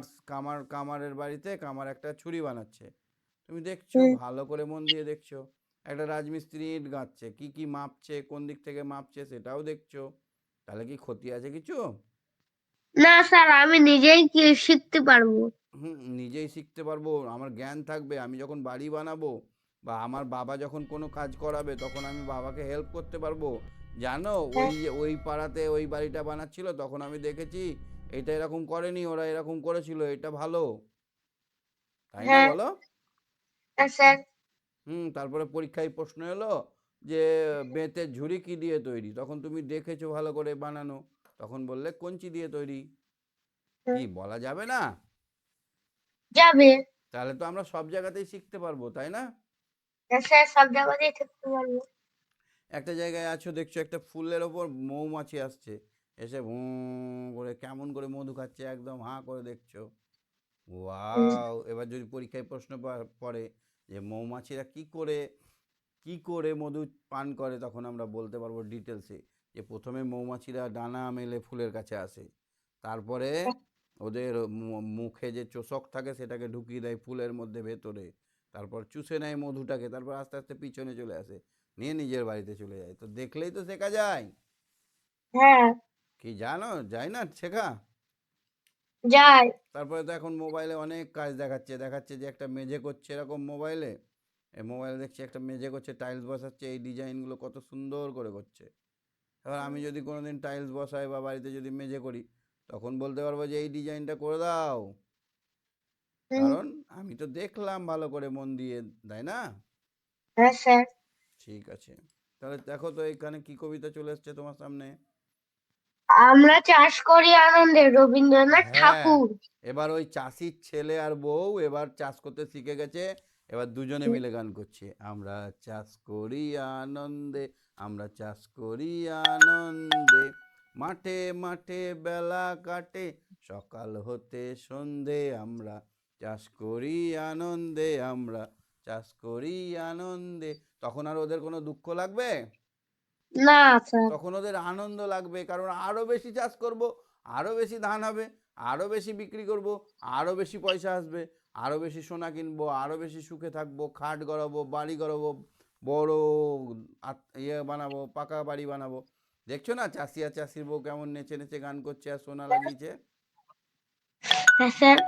Speaker 1: কামারের বাড়িতে কামার একটা ছুরি বানাচ্ছে, তুমি দেখছো
Speaker 2: হুম।
Speaker 1: ভালো করে মন দিয়ে দেখছো। একটা রাজমিস্ত্রি ইট গাঁথছে, কি কি মাপছে, কোন দিক থেকে মাপছে সেটাও দেখছো। তাহলে কি ক্ষতি আছে কিছু?
Speaker 2: না স্যার, আমি নিজেই কি শিখতে পারবো।
Speaker 1: নিজেই শিখতে পারবো, আমার জ্ঞান থাকবে। আমি যখন বাড়ি বানাবো বা আমার বাবা যখন কোনো কাজ করাবে, তখন আমি বাবাকে হেল্প করতে পারবো। জানো,
Speaker 2: হ্যাঁ।
Speaker 1: ওই পাড়াতে ওই বাড়িটা বানাচ্ছিল, তখন আমি দেখেছি এটা এরকম করেনি, ওরা এরকম করেছিল, এটা ভালো, তাই না
Speaker 2: হ্যাঁ।
Speaker 1: বলো?
Speaker 2: হ্যাঁ স্যার।
Speaker 1: তারপরে পরীক্ষায় প্রশ্ন এলো যে বেতের ঝুড়ি কি দিয়ে তৈরি, তখন তুমি দেখেছো ভালো করে বানানো, তখন বললে কঞ্চি দিয়ে তৈরি। কি
Speaker 2: হ্যাঁ।
Speaker 1: বলা যাবে না?
Speaker 2: যাবে।
Speaker 1: তাহলে তো আমরা সব জায়গাতেই শিখতে পারবো, তাই না?
Speaker 2: হ্যাঁ স্যার, সব জায়গাতেই শিখতে পারবো।
Speaker 1: একটা জায়গায় আছো, দেখছো একটা ফুলের ওপর মৌমাছি আসছে, এসে ভুঁ করে কেমন করে মধু খাচ্ছে, একদম হাঁ করে দেখছো।
Speaker 2: হুম।
Speaker 1: ওয়াও! এবার যদি পরীক্ষায় প্রশ্ন পড়ে যে মৌমাছিরা কি করে মধু পান করে, তখন আমরা বলতে পারবো ডিটেলসে যে প্রথমে মৌমাছিরা ডানা মেলে ফুলের কাছে আসে, তারপরে ওদের মুখে যে চোষক থাকে সেটাকে ঢুকিয়ে দেয় ফুলের মধ্যে ভেতরে, তারপর চুষে নেয় মধুটাকে, তারপর আস্তে আস্তে পিছনে চলে আসে, নিয়ে নিজের বাড়িতে চলে যায়। তো দেখলেই তো শেখা যায়।
Speaker 2: হ্যাঁ।
Speaker 1: কি জানো, যায় না শেখা?
Speaker 2: যায়।
Speaker 1: তারপরে তো এখন মোবাইলে অনেক কাজ দেখাচ্ছে, যে একটা মেঝে করছে এরকম মোবাইলে, মোবাইলে দেখছি একটা মেঝে করছে, টাইলস বসাচ্ছে, এই ডিজাইনগুলো কত সুন্দর করে করছে। এবার আমি যদি কোনোদিন টাইলস বসাই বা বাড়িতে যদি মেঝে করি, তখন বলতে পারবো যে এই ডিজাইনটা করে দাও,
Speaker 2: হুম।
Speaker 1: কারণ আমি তো দেখলাম ভালো করে মন দিয়ে, তাই না?
Speaker 2: হ্যাঁ স্যার।
Speaker 1: ঠিক আছে, তাহলে দেখো তো এখানে কি কবিতা চলে এসছে তোমার সামনে।
Speaker 2: আমরা চাষ করি আনন্দে, রবীন্দ্রনাথ
Speaker 1: হ্যাঁ,
Speaker 2: ঠাকুর।
Speaker 1: এবার ওই চাষির ছেলে আর বউ এবার চাষ করতে শিখে গেছে, এবার দুজনে মিলে গান করছে, আমরা চাষ করি আনন্দে, আমরা চাষ করি আনন্দে, মাঠে মাঠে বেলা কাটে, সকাল হতে সন্ধে, আমরা চাষ করি আনন্দে, আমরা চাষ করি আনন্দে। তখন আর ওদের কোনো দুঃখ লাগবে?
Speaker 2: না স্যার।
Speaker 1: তখন ওদের আনন্দ লাগবে, কারণ আরও বেশি চাষ করব, আরও বেশি ধান হবে, আরও বেশি বিক্রি করব, আরও বেশি পয়সা আসবে, আরও বেশি সোনা কিনবো, আরও বেশি সুখে থাকবো, খাট গড়াবো, বাড়ি গড়াবো, বড় বানাবো, পাকা বাড়ি বানাবো। দেখছো না চাষি আর চাষির বউ কেমন নেচে নেচে গান করছে আর সোনা লাগিয়েছে।
Speaker 2: হ্যাঁ স্যার।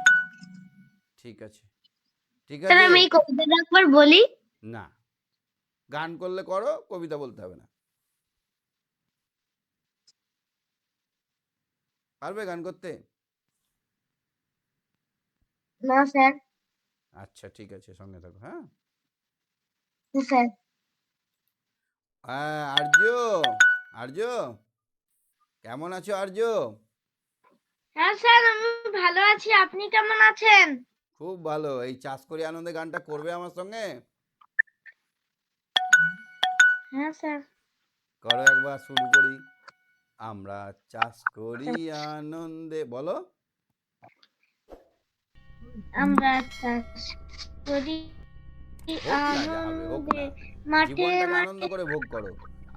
Speaker 1: ঠিক আছে, ঠিক
Speaker 2: স্যার,
Speaker 1: আছে।
Speaker 2: আমি এই কবিতাটা একবার বলি।
Speaker 1: না, গান করলে করো, কবিতা বলতে হবে না। পারবে গান করতে?
Speaker 2: না স্যার।
Speaker 1: আচ্ছা ঠিক আছে, সঙ্গে থাকো, হ্যাঁ।
Speaker 2: হ্যাঁ স্যার।
Speaker 1: হ্যাঁ, আর্য, আর্য, কেমন আছো আর্য?
Speaker 2: হ্যাঁ স্যার, আমি ভালো আছি। আপনি কেমন আছেন?
Speaker 1: খুব ভালো। এই চাষ করি আনন্দে গানটা করবে আমার সঙ্গে?
Speaker 2: হ্যাঁ স্যার।
Speaker 1: করো, একবার শুরু করি। আমরা চাষ করি আনন্দে, বলো।
Speaker 2: আমরা চাষ করি
Speaker 1: হোক না, যা হবে হোক
Speaker 2: আনন্দে
Speaker 1: না,
Speaker 2: মাঠে
Speaker 1: জীবনটাকে আনন্দ
Speaker 2: মাঠে
Speaker 1: করে ভোগ করো।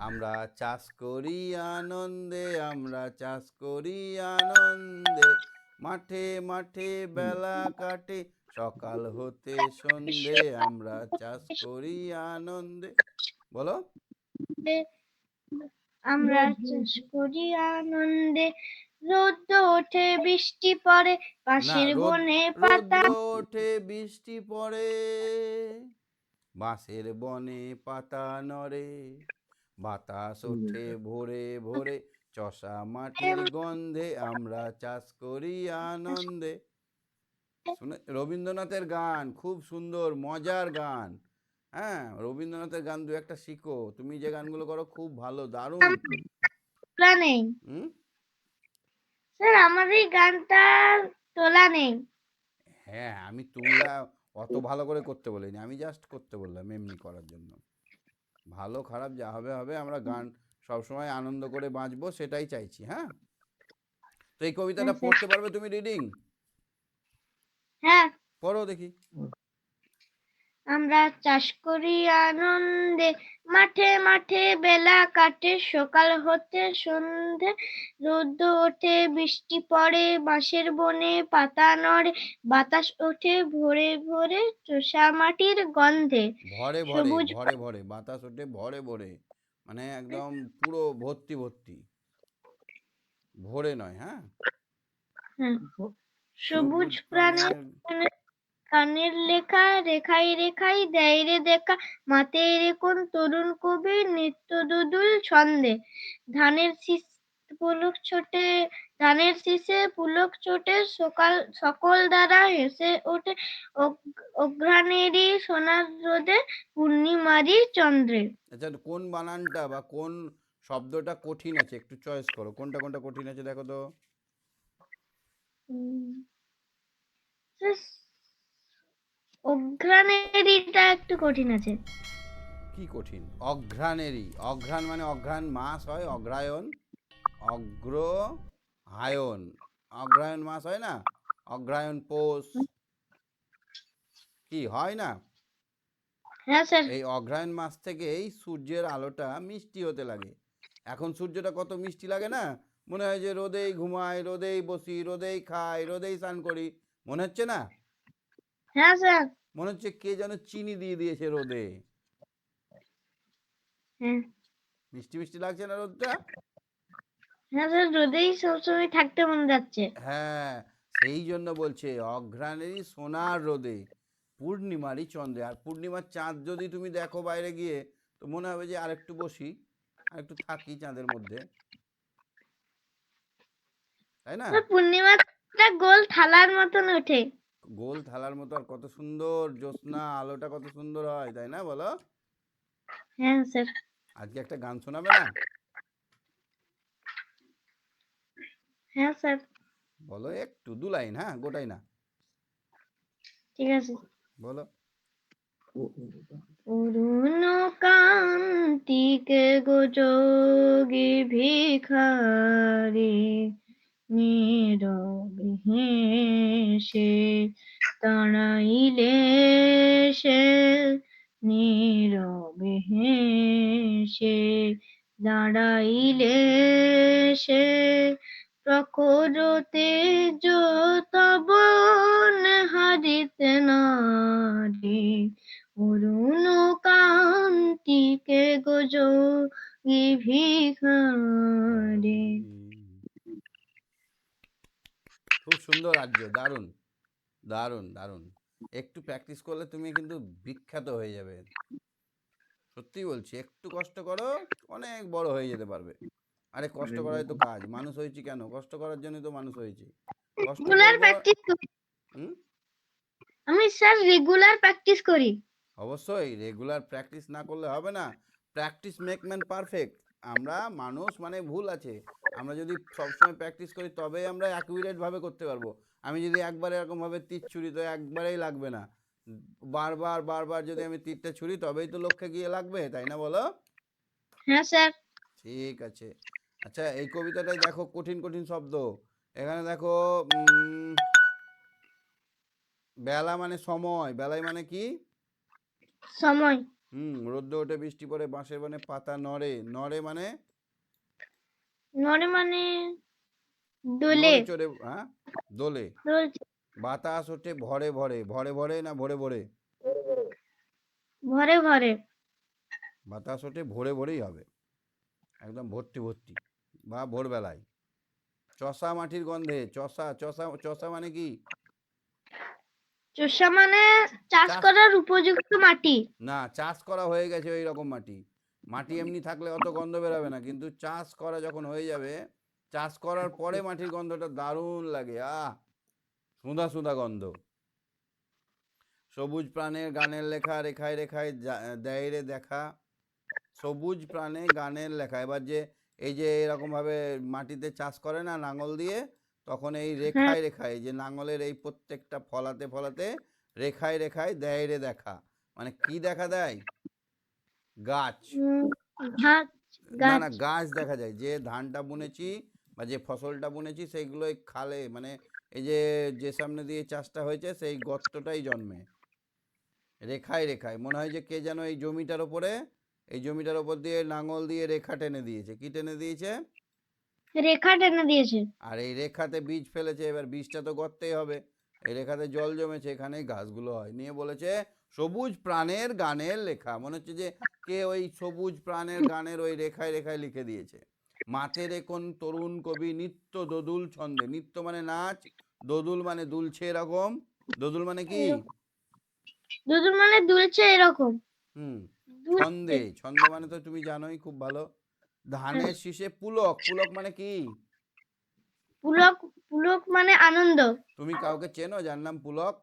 Speaker 1: আমরা চাষ করি আনন্দে, আমরা চাষ করি আনন্দে, মাঠে মাঠে বেলা কাটে, সকাল হতে সন্ধে, আমরা চাষ করি আনন্দে। বলো।
Speaker 2: আমরা চাষ করি আনন্দে, রোদ ওঠে বৃষ্টি পড়ে,
Speaker 1: না,
Speaker 2: পাশের বনে পাতা
Speaker 1: রৌদ্র ওঠে বৃষ্টি পড়ে, বাঁশের বনে পাতা নড়ে, বাতাস ওঠে ভোরে ভোরে, চষা মাটির গন্ধে, আমরা চাষ করি আনন্দে। শুনে রবীন্দ্রনাথের গান খুব সুন্দর, মজার গান। হ্যাঁ, রবীন্দ্রনাথের গান দু একটা শিখো, তুমি যে গানগুলো করো খুব ভালো, দারুণ।
Speaker 2: তোলা নেই।
Speaker 1: হুম।
Speaker 2: স্যার আমার এই গানটা তোলা নেই।
Speaker 1: হ্যাঁ, আমি তুললা অত ভালো করে করতে বলিনি, আমি জাস্ট করতে বললাম এমনি করার জন্য। ভালো খারাপ যা হবে হবে, আমরা গান সবসময় আনন্দ করে বাঁচবো সেটাই চাইছি। হ্যাঁ, তো এই কবিতাটা
Speaker 2: হ্যাঁ স্যার।
Speaker 1: পড়তে পারবে তুমি? রিডিং
Speaker 2: হ্যাঁ।
Speaker 1: পড়ো দেখি।
Speaker 2: আমরা চাষ করি আনন্দে, মাঠে মাঠে বেলা কাটে, সকাল হতে সন্ধে, রোদ ওঠে বৃষ্টি পড়ে, বাঁশের বনে পাতা নড়ে, বাতাস ওঠে ভোরে ভোরে, চোষা মাটির গন্ধে,
Speaker 1: ভরে ভরে
Speaker 2: সবুজ
Speaker 1: ভরে ভরে বাতাস ওঠে ভরে ভরে, মানে একদম পুরো ভর্তি ভর্তি, ভরে নয়। হ্যাঁ,
Speaker 2: হ্যাঁ, সবুজ
Speaker 1: সবুজ
Speaker 2: প্রাণীর
Speaker 1: প্রাণের।
Speaker 2: কানের লেখা রেখাই রেখাই দেয় রে দেখা, মাতে রে কোন তরুণ কবি নিত্য দুদুল ছন্দে, ধানের শীষ পুলক ছোটে, ধানের শীষে পুলক ছোটে, সকল দ্বারা হেসে ওঠে, অঘ্রাণেরই সোনার রোদে, পূর্ণিমারি চন্দ্রে।
Speaker 1: আচ্ছা, কোন বানানটা বা কোন শব্দটা কঠিন আছে একটু চয়েস করো, কোনটা কোনটা কঠিন আছে দেখো তো।
Speaker 2: উম, অঘ্রাণেরিটা একটু কঠিন আছে।
Speaker 1: কি কঠিন? অঘ্রাণেরই, অঘ্রাণ মানে অঘ্রাণ মাস হয়, অগ্রায়ণ, অগ্র হায়ন, অগ্রায়ণ মাস হয় না, অগ্রায়ণ পৌষ, কি হয় না?
Speaker 2: হ্যাঁ স্যার।
Speaker 1: এই অগ্রহায়ণ মাস থেকেই সূর্যের আলোটা মিষ্টি হতে লাগে। এখন সূর্যটা কত মিষ্টি লাগে না, মনে হয় যে রোদেই ঘুমাই, রোদেই বসি, রোদেই খাই, রোদেই স্নান করি, মনে হচ্ছে না?
Speaker 2: হ্যাঁ স্যার।
Speaker 1: মনে হচ্ছে কে যেন চিনি দিয়ে দিয়েছে রোদে।
Speaker 2: হ্যাঁ।
Speaker 1: মিষ্টি মিষ্টি লাগছে না রোদটা?
Speaker 2: হ্যাঁ স্যার, রোদেই সবসময় থাকতে মন যাচ্ছে।
Speaker 1: হ্যাঁ, সেই জন্য বলছে অঘ্রাণেরই সোনার রোদে, পূর্ণিমারই চন্দ্রে। আর পূর্ণিমার চাঁদ যদি তুমি দেখো বাইরে গিয়ে, তো মনে হবে যে আরেকটু বসি, আরেকটু থাকি চাঁদের মধ্যে, তাই না?
Speaker 2: পূর্ণিমাটা গোল থালার মতন ওঠে।
Speaker 1: গোল থালার মতো, আর কত সুন্দর জ্যোৎস্না আলোটা কত সুন্দর হয়, তাই না বলো?
Speaker 2: হ্যাঁ স্যার।
Speaker 1: আজকে একটা গান শোনাবে না?
Speaker 2: হ্যাঁ স্যার।
Speaker 1: বলো একটু, দু লাইন, হ্যাঁ, গোটাই না,
Speaker 2: ঠিক আছে।
Speaker 1: বলো।
Speaker 2: অরুণ কান্তিকে গো যোগী ভিখারি, নীরবে হেসে তাড়াইলে সে, নীরবে হেসে দাঁড়াইলে সে, প্রখর তেজ তব হারিতে নারি, অরুণ কান্তিকে গো যোগী ভিখারি।
Speaker 1: খুব সুন্দর আর্য, দারুণ দারুণ দারুণ। একটু প্র্যাকটিস করলে তুমি কিন্তু বিখ্যাত হয়ে যাবে, সত্যি বলছি, একটু কষ্ট করো, অনেক বড় হয়ে যেতে পারবে। আরে কষ্ট করাই তো কাজ, মানুষ হয়েছি কেন? কষ্ট করার জন্যই তো মানুষ হয়েছি, কষ্ট
Speaker 2: রেগুলার
Speaker 1: করব।
Speaker 2: প্র্যাকটিস করি।
Speaker 1: হুম।
Speaker 2: আমি স্যার রেগুলার প্র্যাকটিস করি।
Speaker 1: অবশ্যই রেগুলার প্র্যাকটিস না করলে হবে না, প্র্যাকটিস মেক ম্যান পারফেক্ট। আমরা মানুষ মানে ভুল আছে, আমরা যদি সবসময় প্র্যাকটিস করি তবেই আমরা অ্যাকুরেটভাবে করতে পারবো। আমি যদি একবার এরকমভাবে তীর ছুরি তো একবারেই লাগবে না, বারবার বারবার যদি আমি তীরটা ছুরি তবেই তো লক্ষ্যে গিয়ে লাগবে, তাই না বলো?
Speaker 2: হ্যাঁ স্যার।
Speaker 1: ঠিক আছে। আচ্ছা, এই কবিতাটাই দেখো কঠিন কঠিন শব্দ। এখানে দেখো, বেলা মানে সময়, বেলায় মানে কি?
Speaker 2: সময়।
Speaker 1: রোদ্দুর ওঠে বৃষ্টি পড়ে বাঁশের বনে পাতা নড়ে, নড়ে মানে
Speaker 2: নড়ে মানে দোলে।
Speaker 1: নড়ে চড়ে, হ্যাঁ, দোলে।
Speaker 2: দোলছে।
Speaker 1: বাতাস ওঠে ভরে ভরে, ভরে ভরে না ভরে ভরে?
Speaker 2: ভরে ভরে।
Speaker 1: বাতাস ওঠে ভরে ভরেই হবে, একদম ভর্তি ভর্তি বা ভোরবেলায়। চষা মাটির গন্ধে, চষা চষা চষা মানে কি?
Speaker 2: চোষা মানে চাষ
Speaker 1: চাষ,
Speaker 2: করার উপযুক্ত মাটি।
Speaker 1: না, চাষ করা হয়ে গেছে ওই রকম মাটি। মাটি এমনি থাকলে অত গন্ধ বেরোবে না, কিন্তু চাষ করা যখন হয়ে যাবে, চাষ করার পরে মাটির গন্ধটা দারুণ লাগে, সুঁদা সুঁদা গন্ধ। সবুজ প্রাণের গানের লেখা, রেখায় রেখায় দেয় রে দেখা। সবুজ প্রাণে গানের লেখা। এবার যে এই যে এরকমভাবে মাটিতে চাষ করে না লাঙল দিয়ে, তখন এই
Speaker 2: হ্যাঁ।
Speaker 1: রেখায় রেখায় যে লাঙলের এই প্রত্যেকটা ফলাতে ফলাতে রেখায় রেখায় দেয় রে দেখা, মানে কি দেখা দেয়? গাছ।
Speaker 2: উম, ঘাস।
Speaker 1: না না,
Speaker 2: গাছ।
Speaker 1: গাছ দেখা যায়। যে ধানটা বুনেছি বা যে ফসলটা বুনেছি সেইগুলো এই খালে, মানে এই যে যে সামনে দিয়ে চাষটা হয়েছে সেই গর্তটাই জন্মে। রেখায় রেখায় মনে হয় যে কে যেন এই জমিটার ওপরে, এই জমিটার ওপর দিয়ে লাঙল দিয়ে রেখা টেনে দিয়েছে। কি টেনে দিয়েছে?
Speaker 2: রেখা টেনে দিয়েছে।
Speaker 1: আর এই রেখাতে বীজ ফেলেছে, এবার বীজটা তো গর্তেই হবে। এই রেখাতে জল জমেছে, এখানেই গাছগুলো হয়। নিয়ে বলেছে সবুজ প্রাণের গানের লেখা। মনে হচ্ছে যে কে ওই সবুজ প্রাণের গানের ওই রেখায় রেখায় লিখে দিয়েছে। মাতে রে কোন তরুণ কবি নিত্য দোদুল ছন্দে। নিত্য মানে নাচ, দোদুল মানে দুলছে এরকম। দোদুল মানে কি?
Speaker 2: দুদুল মানে দুলছে এরকম।
Speaker 1: হুম,
Speaker 2: দুলছে।
Speaker 1: ছন্দে। ছন্দ মানে তো তুমি জানোই খুব ভালো। ধানের শীষে পুলক। পুলক মানে কি?
Speaker 2: পুলক। পুলক মানে আনন্দ।
Speaker 1: তুমি কাউকে চেনো যার নাম পুলক?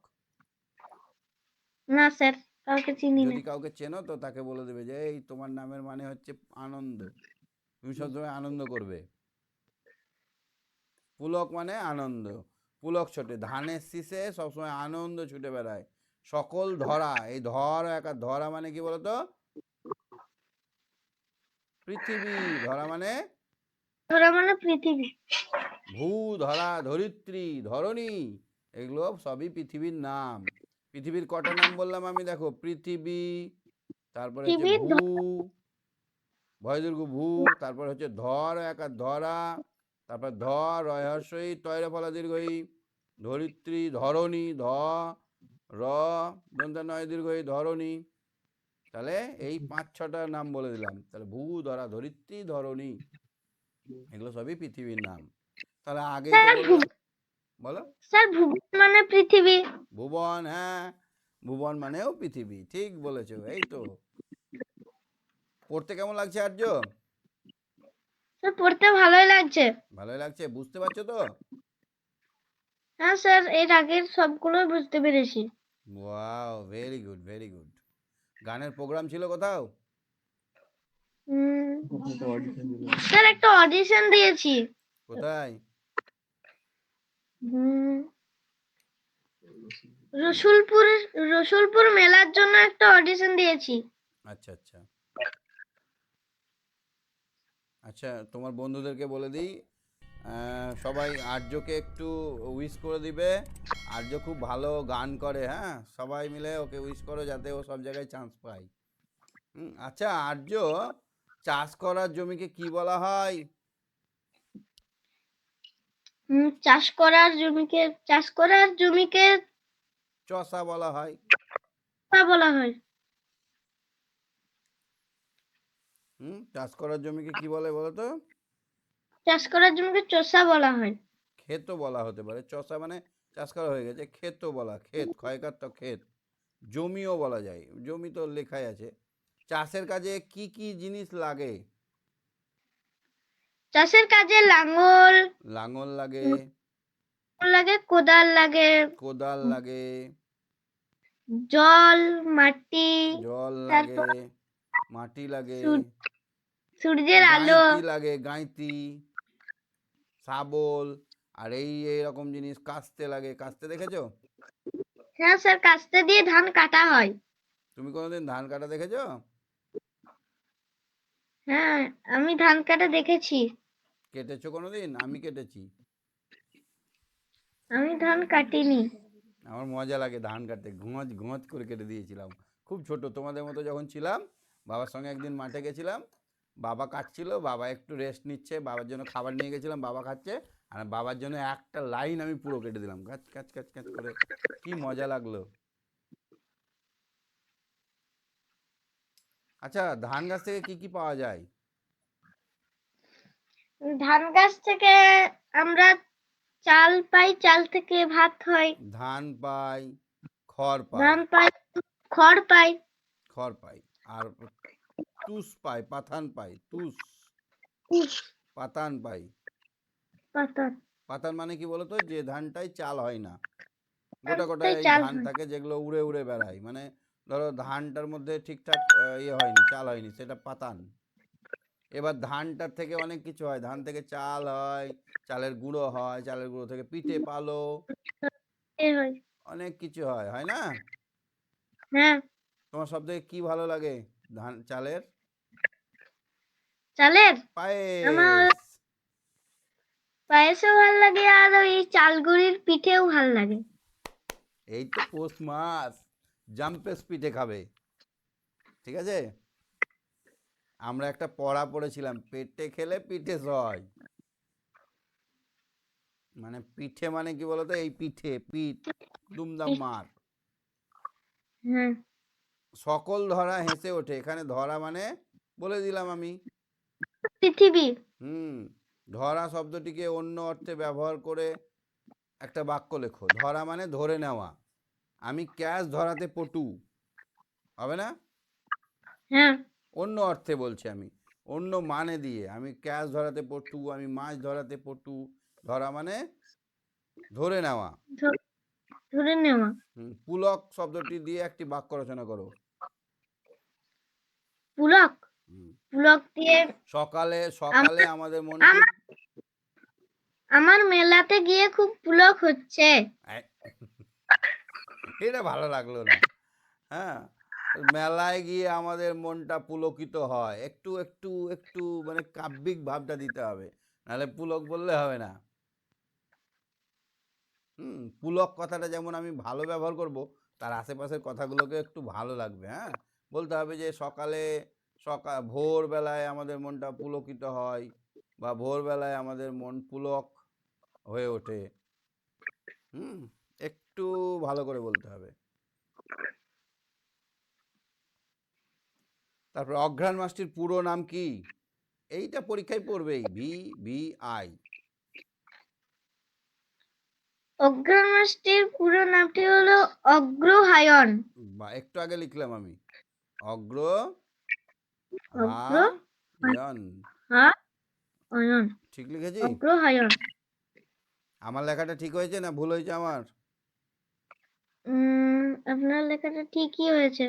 Speaker 2: না স্যার, কাউকে চিনি না।
Speaker 1: যদি কাউকে চেনো তো তাকে বলে দেবে যে এই তোমার নামের মানে হচ্ছে আনন্দ, তুমি সবসময় আনন্দ করবে। পুলক মানে আনন্দ। পুলক ছোটে, ধানের শীষে সবসময় আনন্দ ছুটে বেড়ায়। সকল ধরা, এই ধর একা, ধরা মানে কি বলতো? পৃথিবী। ধরা মানে
Speaker 2: ধরা মানে পৃথিবী।
Speaker 1: ভূ, ধরা, ধরিত্রী, ধরণী, এগুলো সবই পৃথিবীর নাম। পৃথিবীর কটা নাম বললাম আমি, দেখো, পৃথিবী, তারপরে হচ্ছে
Speaker 2: পৃথিবী
Speaker 1: ভূ, ভয়দুর্ঘ ভূ, তারপর হচ্ছে ধর একা ধরা, তারপর ধর রহস্যই তৈরে ফলা দীর্ঘই, ধরিত্রী, ধরণী, র দন্তা নয় দীর্ঘই, ধরণী। তাহলে এই 5-6টা নাম বলে দিলাম। তাহলে ভূ, ধরা, ধরিত্রী, ধরণী, এগুলো সবই পৃথিবীর নাম। তাহলে আগেই তো
Speaker 2: স্যার
Speaker 1: বললাম, বলো।
Speaker 2: স্যার ভুবন মানে পৃথিবী।
Speaker 1: ভুবন, হ্যাঁ, ভুবন মানেও পৃথিবী, ঠিক বলেছো। এই তো, পড়তে কেমন লাগছে আর্য?
Speaker 2: স্যার পড়তে ভালোই লাগছে।
Speaker 1: ভালোই লাগছে, বুঝতে পারছো তো?
Speaker 2: হ্যাঁ স্যার, এর আগের সবগুলোই বুঝতে পেরেছি।
Speaker 1: Wow, very good very good. গানের প্রোগ্রাম ছিল কোথাও?
Speaker 2: উম, স্যার একটা অডিশন দিয়েছি।
Speaker 1: কোথায়?
Speaker 2: হুম, রসুলপুর। রসুলপুর মেলার জন্য একটা অডিশন দিয়েছি।
Speaker 1: আচ্ছা আচ্ছা আচ্ছা, তোমার বন্ধুদেরকে বলে দিই, সবাই আর্যকে একটু উইশ করে দিবে। আর্য খুব ভালো গান করে, হ্যাঁ, সবাই মিলে ওকে উইশ করো যাতে ও সব জায়গায় চান্স পায়। আচ্ছা আর্য, চাষ করার জমিকে কি বলা হয়?
Speaker 2: চাষ করার জমিকে
Speaker 1: চষা বলা হয়।
Speaker 2: তা বলা হয়।
Speaker 1: চাষ করার জমিকে কি বলে বলো তো?
Speaker 2: চাষ করার জমিকে চষা বলা হয়।
Speaker 1: ক্ষেতও বলা হতে পারে। চষা মানে চাষ করা হয়ে গেছে, ক্ষেতও বলা, ক্ষেত, ক্ষয়কার তো ক্ষেত। জমিও বলা যায়, জমি তো লেখাই আছে। চাষের কাজে কি কি জিনিস লাগে?
Speaker 2: চাষের কাজে লাঙল
Speaker 1: লাঙল লাগে,
Speaker 2: লাগে, কোদাল লাগে,
Speaker 1: কোদাল লাগে,
Speaker 2: জল, মাটি,
Speaker 1: জল লাগে,
Speaker 2: তারপর
Speaker 1: মাটি লাগে,
Speaker 2: সূর্যের আলো।
Speaker 1: গাঁইতি লাগে, গাঁইতি, শাবল, আর এই এইরকম জিনিস কাস্তে লাগে। কাস্তে দেখেছো?
Speaker 2: হ্যাঁ স্যার, কাস্তে দিয়ে ধান কাটা হয়।
Speaker 1: তুমি কোনোদিন ধান কাটা দেখেছো?
Speaker 2: হ্যাঁ, আমি ধান কাটা দেখেছি।
Speaker 1: কেটেছো কোনোদিন? আমি কেটেছি।
Speaker 2: আমি ধান কাটিনি।
Speaker 1: আমার মজা লাগে ধান কাটতে, ঘোঁচ ঘোঁচ করে কেটে দিয়েছিলাম। খুব ছোট, তোমাদের মতো যখন ছিলাম বাবার সঙ্গে একদিন মাঠে গেছিলাম, বাবা কাটছিল, বাবা একটু রেস্ট নিচ্ছে, বাবার জন্য খাবার নিয়ে গেছিলাম, বাবা খাচ্ছে, আর বাবার জন্য একটা লাইন আমি পুরো কেটে দিলাম, ক্যাচ ক্যাচ ক্যাচ ক্যাচ করে। কি মজা লাগলো। আচ্ছা, ধান গাছ থেকে কি কি পাওয়া যায়?
Speaker 2: ধান গাছ থেকে আমরা চাল পাই, চাল থেকে ভাত হয়।
Speaker 1: ধান পাই, খড় পাই,
Speaker 2: ধান পাই, খড় পাই।
Speaker 1: খড় পাই, আর তুষ পাই, পাথান পাই, তুষ,
Speaker 2: উস,
Speaker 1: পাতান পাই।
Speaker 2: পাতা।
Speaker 1: পাতান মানে কি বলতো, যে ধানটাই চাল হয় না, গোটা গোটা
Speaker 2: তাই
Speaker 1: এই
Speaker 2: চাল
Speaker 1: ধান
Speaker 2: হয়।
Speaker 1: থাকে যেগুলো উড়ে উড়ে বেড়ায়, মানে ধরো ধানটার মধ্যে ঠিকঠাক ইয়ে হয়নি, চাল হয়নি, সেটা পাতান। এবার ধানটার থেকে অনেক কিছু হয়, ধান থেকে চাল হয়, চালের গুঁড়ো হয়, চালের গুঁড়ো থেকে পিঠে পালো,
Speaker 2: এ হয়।
Speaker 1: অনেক কিছু হয়, হয় না?
Speaker 2: হ্যাঁ,
Speaker 1: তোমার সব থেকে কি ভালো লাগে ধান চালের?
Speaker 2: চালের আমার
Speaker 1: পায়েস।
Speaker 2: পায়েসও ভাল লাগে, আর ওই চালগুড়ির পিঠেও ভাল লাগে।
Speaker 1: এই তো পৌষ মাস, জাম্পেস পিঠে খাবে, ঠিক আছে? আমরা একটা পড়া পড়েছিলাম, পেটে খেলে পিঠে সয়। মানে পিঠে মানে কি বলতো, এই পিঠে পিঠ, দুমদাম মার।
Speaker 2: হ্যাঁ,
Speaker 1: সকল ধরা হেসে ওঠে, এখানে ধরা মানে বলে দিলাম আমি।
Speaker 2: পৃথিবী।
Speaker 1: হুম। ধরা শব্দটিকে অন্য অর্থে ব্যবহার করে একটা বাক্য লেখো। ধরা মানে ধরে নেওয়া। আমি ক্যাশ ধরাতে পটু, হবে না?
Speaker 2: হ্যাঁ,
Speaker 1: অন্য অর্থে বলছি আমি, অন্য মানে দিয়ে। আমি ক্যাশ ধরাতে পটু, আমি মাছ ধরাতে পটু। ধরা মানে ধরে নেওয়া।
Speaker 2: ধ- ধরে নেওয়া।
Speaker 1: পুলক শব্দটি দিয়ে একটি বাক্য রচনা করো।
Speaker 2: পুলক।
Speaker 1: হুম।
Speaker 2: পুলক দিয়ে
Speaker 1: সকালে সকালে
Speaker 2: আমার
Speaker 1: আমাদের মনটি,
Speaker 2: আমার আমার মেলাতে গিয়ে খুব পুলক হচ্ছে।
Speaker 1: এই, এটা ভালো লাগলো না। হ্যাঁ, মেলায় গিয়ে আমাদের মনটা পুলকিত হয়, একটু একটু একটু মানে কাব্যিক ভাবটা দিতে হবে, নাহলে পুলক বললে হবে না। পুলক কথাটা যেমন আমি ভালো ব্যবহার করব, তার আশেপাশের কথাগুলোকে একটু ভালো লাগবে। হ্যাঁ, বলতে হবে যে সকালে, ভোরবেলায় আমাদের মনটা পুলকিত হয়, বা ভোরবেলায় আমাদের মন পুলক হয়ে ওঠে। হুম, একটু ভালো করে বলতে হবে। তারপর অঘ্রাণ মাসটির পুরো নাম কি? এইটা পরীক্ষায় পড়বেই, VVI।
Speaker 2: অঘ্রাণ মাসটির পুরো নামটি হলো অগ্রহায়ণ।
Speaker 1: বা একটু আগে লিখলাম আমি, অগ্র হায়ন।
Speaker 2: অগ্রহায়ণ।
Speaker 1: ঠিক লিখেছি?
Speaker 2: অগ্রহায়ণ।
Speaker 1: আমার লেখাটা ঠিক হয়েছে না ভুল হয়েছে আমার?
Speaker 2: আপনার লেখাটা ঠিকই হয়েছে।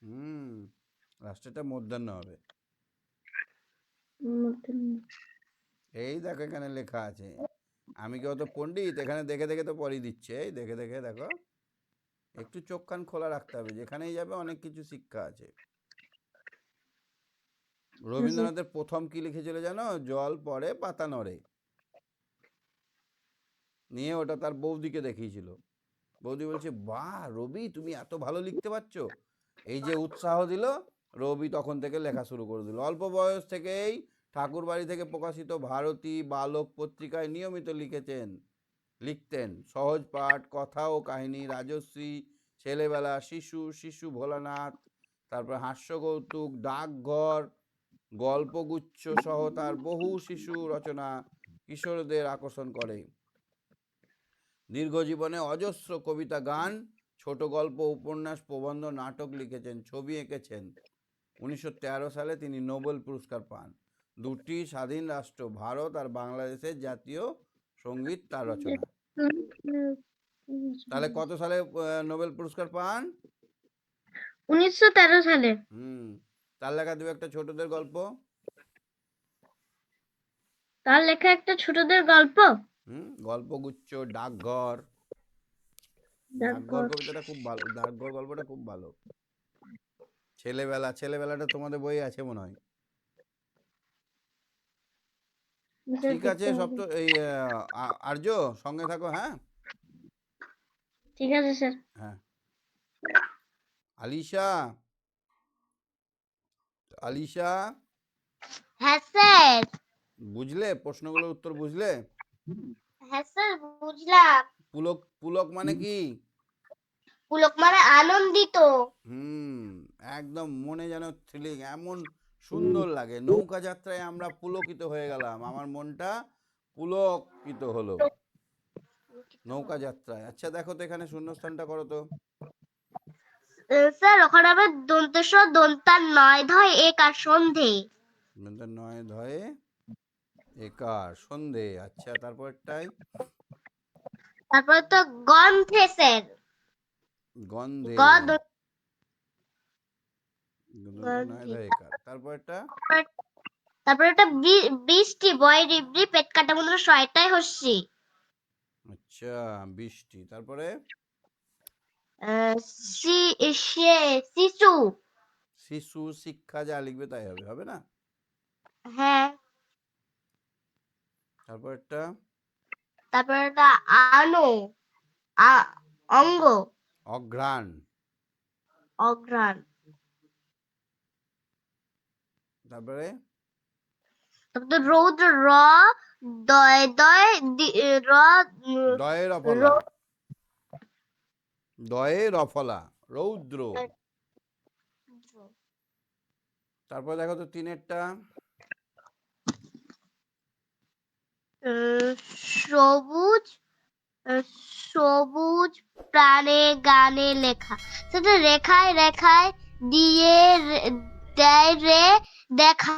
Speaker 1: হুম, লাস্টেটা মধ্যাহ্ন হবে। এই দেখো এখানে লেখা আছে, আমি কি অত পণ্ডিত? এখানে দেখে দেখে তো পড়িয়ে দিচ্ছে, এই দেখে দেখে দেখো। একটু চোখ কান খোলা রাখতে হবে, যেখানেই যাবে অনেক কিছু শিক্ষা আছে। রবীন্দ্রনাথের প্রথম কি লিখেছিল জানো? জল পড়ে পাতা নড়ে, নিয়ে ওটা তার বৌদিকে দেখিয়েছিল। বৌদি বলছে, বাহ রবি, তুমি এত ভালো লিখতে পারছো। এই যে উৎসাহ দিল, রবি তখন থেকে লেখা শুরু করে দিল। অল্প বয়স থেকেই ঠাকুর বাড়ি থেকে প্রকাশিত ভারতী বালক পত্রিকায় নিয়মিত লিখতেন সহজ পাঠ, কথা ও কাহিনী, রাজশ্রী, ছেলেবেলা, শিশু, শিশু ভোলানাথ, তারপর হাস্য কৌতুক, ডাকঘর, গল্পগুচ্ছ সহ তার বহু শিশু রচনা কিশোরদের আকর্ষণ করে। দীর্ঘ জীবনে অজস্র কবিতা, গান, ছোট গল্প, উপন্যাস, প্রবন্ধ, নাটক লিখেছেন, ছবি এঁকেছেন। 1913 সালে তিনি নোবেল পুরস্কার পান। দুটি স্বাধীন রাষ্ট্র ভারত আর বাংলাদেশের জাতীয় সঙ্গীত তার রচনা। তাহলে কত সালে নোবেল পুরস্কার পান?
Speaker 2: 1913 সালে।
Speaker 1: হুম। তার লেখা দু একটা ছোটদের গল্প।
Speaker 2: তার লেখা একটা ছোটদের গল্প।
Speaker 1: গল্পগুচ্ছ, ডাকঘর। ডাকঘর
Speaker 2: ডাকঘর।
Speaker 1: কবিতাটা খুব ভালো, ডাকঘর গল্পটা খুব ভালো। ছেলেবেলা, ছেলেবেলাটা তোমাদের বই আছে মনে হয়। ঠিক আছে,
Speaker 2: দেখতে
Speaker 1: সব
Speaker 2: হবে।
Speaker 1: তো এই আর্য, সঙ্গে থাকো, হ্যাঁ।
Speaker 2: ঠিক আছে স্যার।
Speaker 1: হ্যাঁ। আলিশা, আলিশা,
Speaker 2: হ্যাঁ স্যার।
Speaker 1: বুঝলে প্রশ্নগুলোর উত্তর বুঝলে?
Speaker 2: হ্যাঁ স্যার, বুঝলাম।
Speaker 1: পুলক, পুলক মানে কি?
Speaker 2: পুলক মানে আনন্দিত।
Speaker 1: হুম, একদম মনে যেন থ্রিলিং, এমন সুন্দর লাগে। নৌকা যাত্রায় আমরা পুলকিত হয়ে গেলাম, আমার মনটা পুলকিত হলো নৌকা যাত্রায়। আচ্ছা দেখো তো এখানে শূন্যস্থানটা করো তো।
Speaker 2: স্যার ওখানে আবার দন্তেশ দন্তার নয় ধয় এক আর সন্ধে।
Speaker 1: নয় ধয়ে একার সন্ধে। আচ্ছা তারপরটাই
Speaker 2: তারপরে তো গন্ধে স্যার।
Speaker 1: গন্ধে,
Speaker 2: গ দ-
Speaker 1: নয়
Speaker 2: গন্ধে।
Speaker 1: ধয়ে একার। তারপরটা
Speaker 2: তারপরে একটা বৃষ্টি বয় রিবরি পেট কাটা মতো ছয়টাই হচ্ছি।
Speaker 1: আচ্ছা বৃষ্টি। তারপরে
Speaker 2: শিশু।
Speaker 1: শিশু, শিক্ষা, যা লিখবে তাই হবে, হবে না?
Speaker 2: হ্যাঁ।
Speaker 1: তারপরটা
Speaker 2: তারপরে একটা আনো, আ- অঙ্গ,
Speaker 1: অঘ্রাণ।
Speaker 2: অঘ্রাণ।
Speaker 1: তারপরে
Speaker 2: তারপরে রৌদ্র র দয় দয় র
Speaker 1: দয়ে রফলা,
Speaker 2: রৌদ্র।
Speaker 1: দয়ে রফলা, রৌদ্র। তারপর দেখো তো তিনেরটা
Speaker 2: সবুজ, সবুজ প্রাণে গানে লেখা। সেটা রেখায় রেখায় দিয়ে দেয় রে দেখা।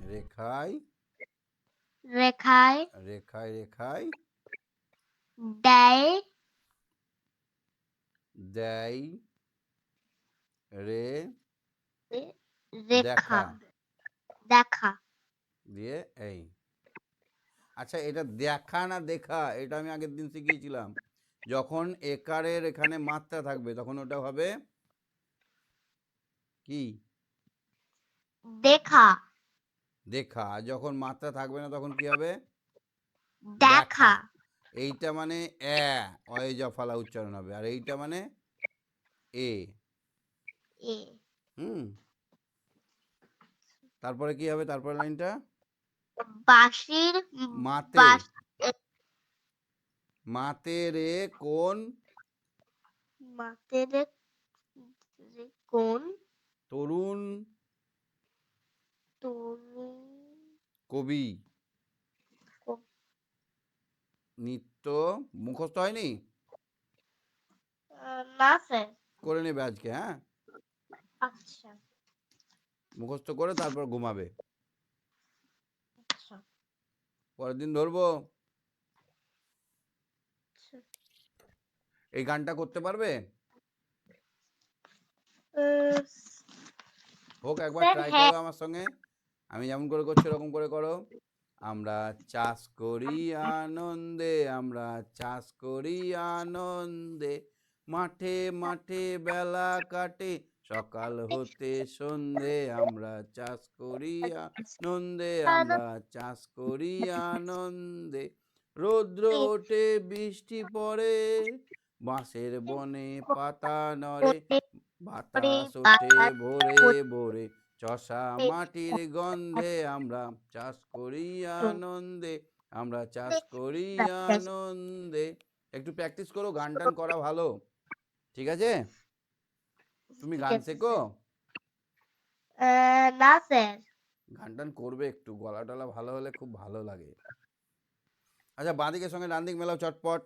Speaker 1: রেখায়
Speaker 2: রেখায়
Speaker 1: রেখায় রেখায়
Speaker 2: দেয়
Speaker 1: দেয় রে
Speaker 2: রেখা,
Speaker 1: দেখা
Speaker 2: দেখা।
Speaker 1: দিয়ে এই। আচ্ছা এটা দেখা না দেখা, এটা আমি আগের দিন শিখিয়েছিলাম। যখন একারের এখানে মাত্রা থাকবে তখন ওটা হবে কি?
Speaker 2: দেখা,
Speaker 1: দেখা। আর যখন মাত্রা থাকবে না তখন কি হবে? দেখা।
Speaker 2: দেখা।
Speaker 1: এইটা মানে অয়ে জফলা উচ্চারণ হবে, আর এইটা মানে এ।
Speaker 2: এ
Speaker 1: হুম, তারপরে কি হবে? তারপরে লাইনটা
Speaker 2: বাঁশির
Speaker 1: মাতে,
Speaker 2: বাঁশ
Speaker 1: মাতে রে কোন
Speaker 2: মাতের কোন
Speaker 1: তরুণ
Speaker 2: তরুণ
Speaker 1: কবি নিত্য মুখস্থ হয়নি?
Speaker 2: না স্যার।
Speaker 1: করে নেবে আজকে, হ্যাঁ?
Speaker 2: আচ্ছা
Speaker 1: মুখস্থ করে তারপর ঘুমাবে।
Speaker 2: আচ্ছা
Speaker 1: পরের দিন ধরবো।
Speaker 2: আচ্ছা।
Speaker 1: এই গানটা করতে পারবে? হোক, একবার
Speaker 2: স্যার
Speaker 1: ট্রাই
Speaker 2: হ্যাঁ।
Speaker 1: করো আমার সঙ্গে। আমি যেমন করে করছি ওরকম করে করো। আমরা চাষ করি আনন্দে, আমরা চাষ করি আনন্দে, মাঠে মাঠে বেলা কাটে, সকাল হতে সন্ধে, আমরা চাষ করি আনন্দে, আমরা চাষ করি আনন্দে, রৌদ্র ওঠে বৃষ্টি পড়ে, বাঁশের বনে পাতা নড়ে, বাতাস ওঠে ভোরে ভোরে, চষা মাটির গন্ধে, আমরা চাষ করি আনন্দে, আমরা চাষ করি আনন্দে। একটু প্র্যাকটিস করো, গান টান করা ভালো, ঠিক আছে? তুমি
Speaker 2: ঠিক
Speaker 1: গান
Speaker 2: আছে
Speaker 1: শেখো?
Speaker 2: স্যার। না স্যার।
Speaker 1: গান টান করবে একটু, গলা টলা ভালো হলে খুব ভালো লাগে। আচ্ছা বাঁদিকের সঙ্গে ডান দিক মেলাও চটপট।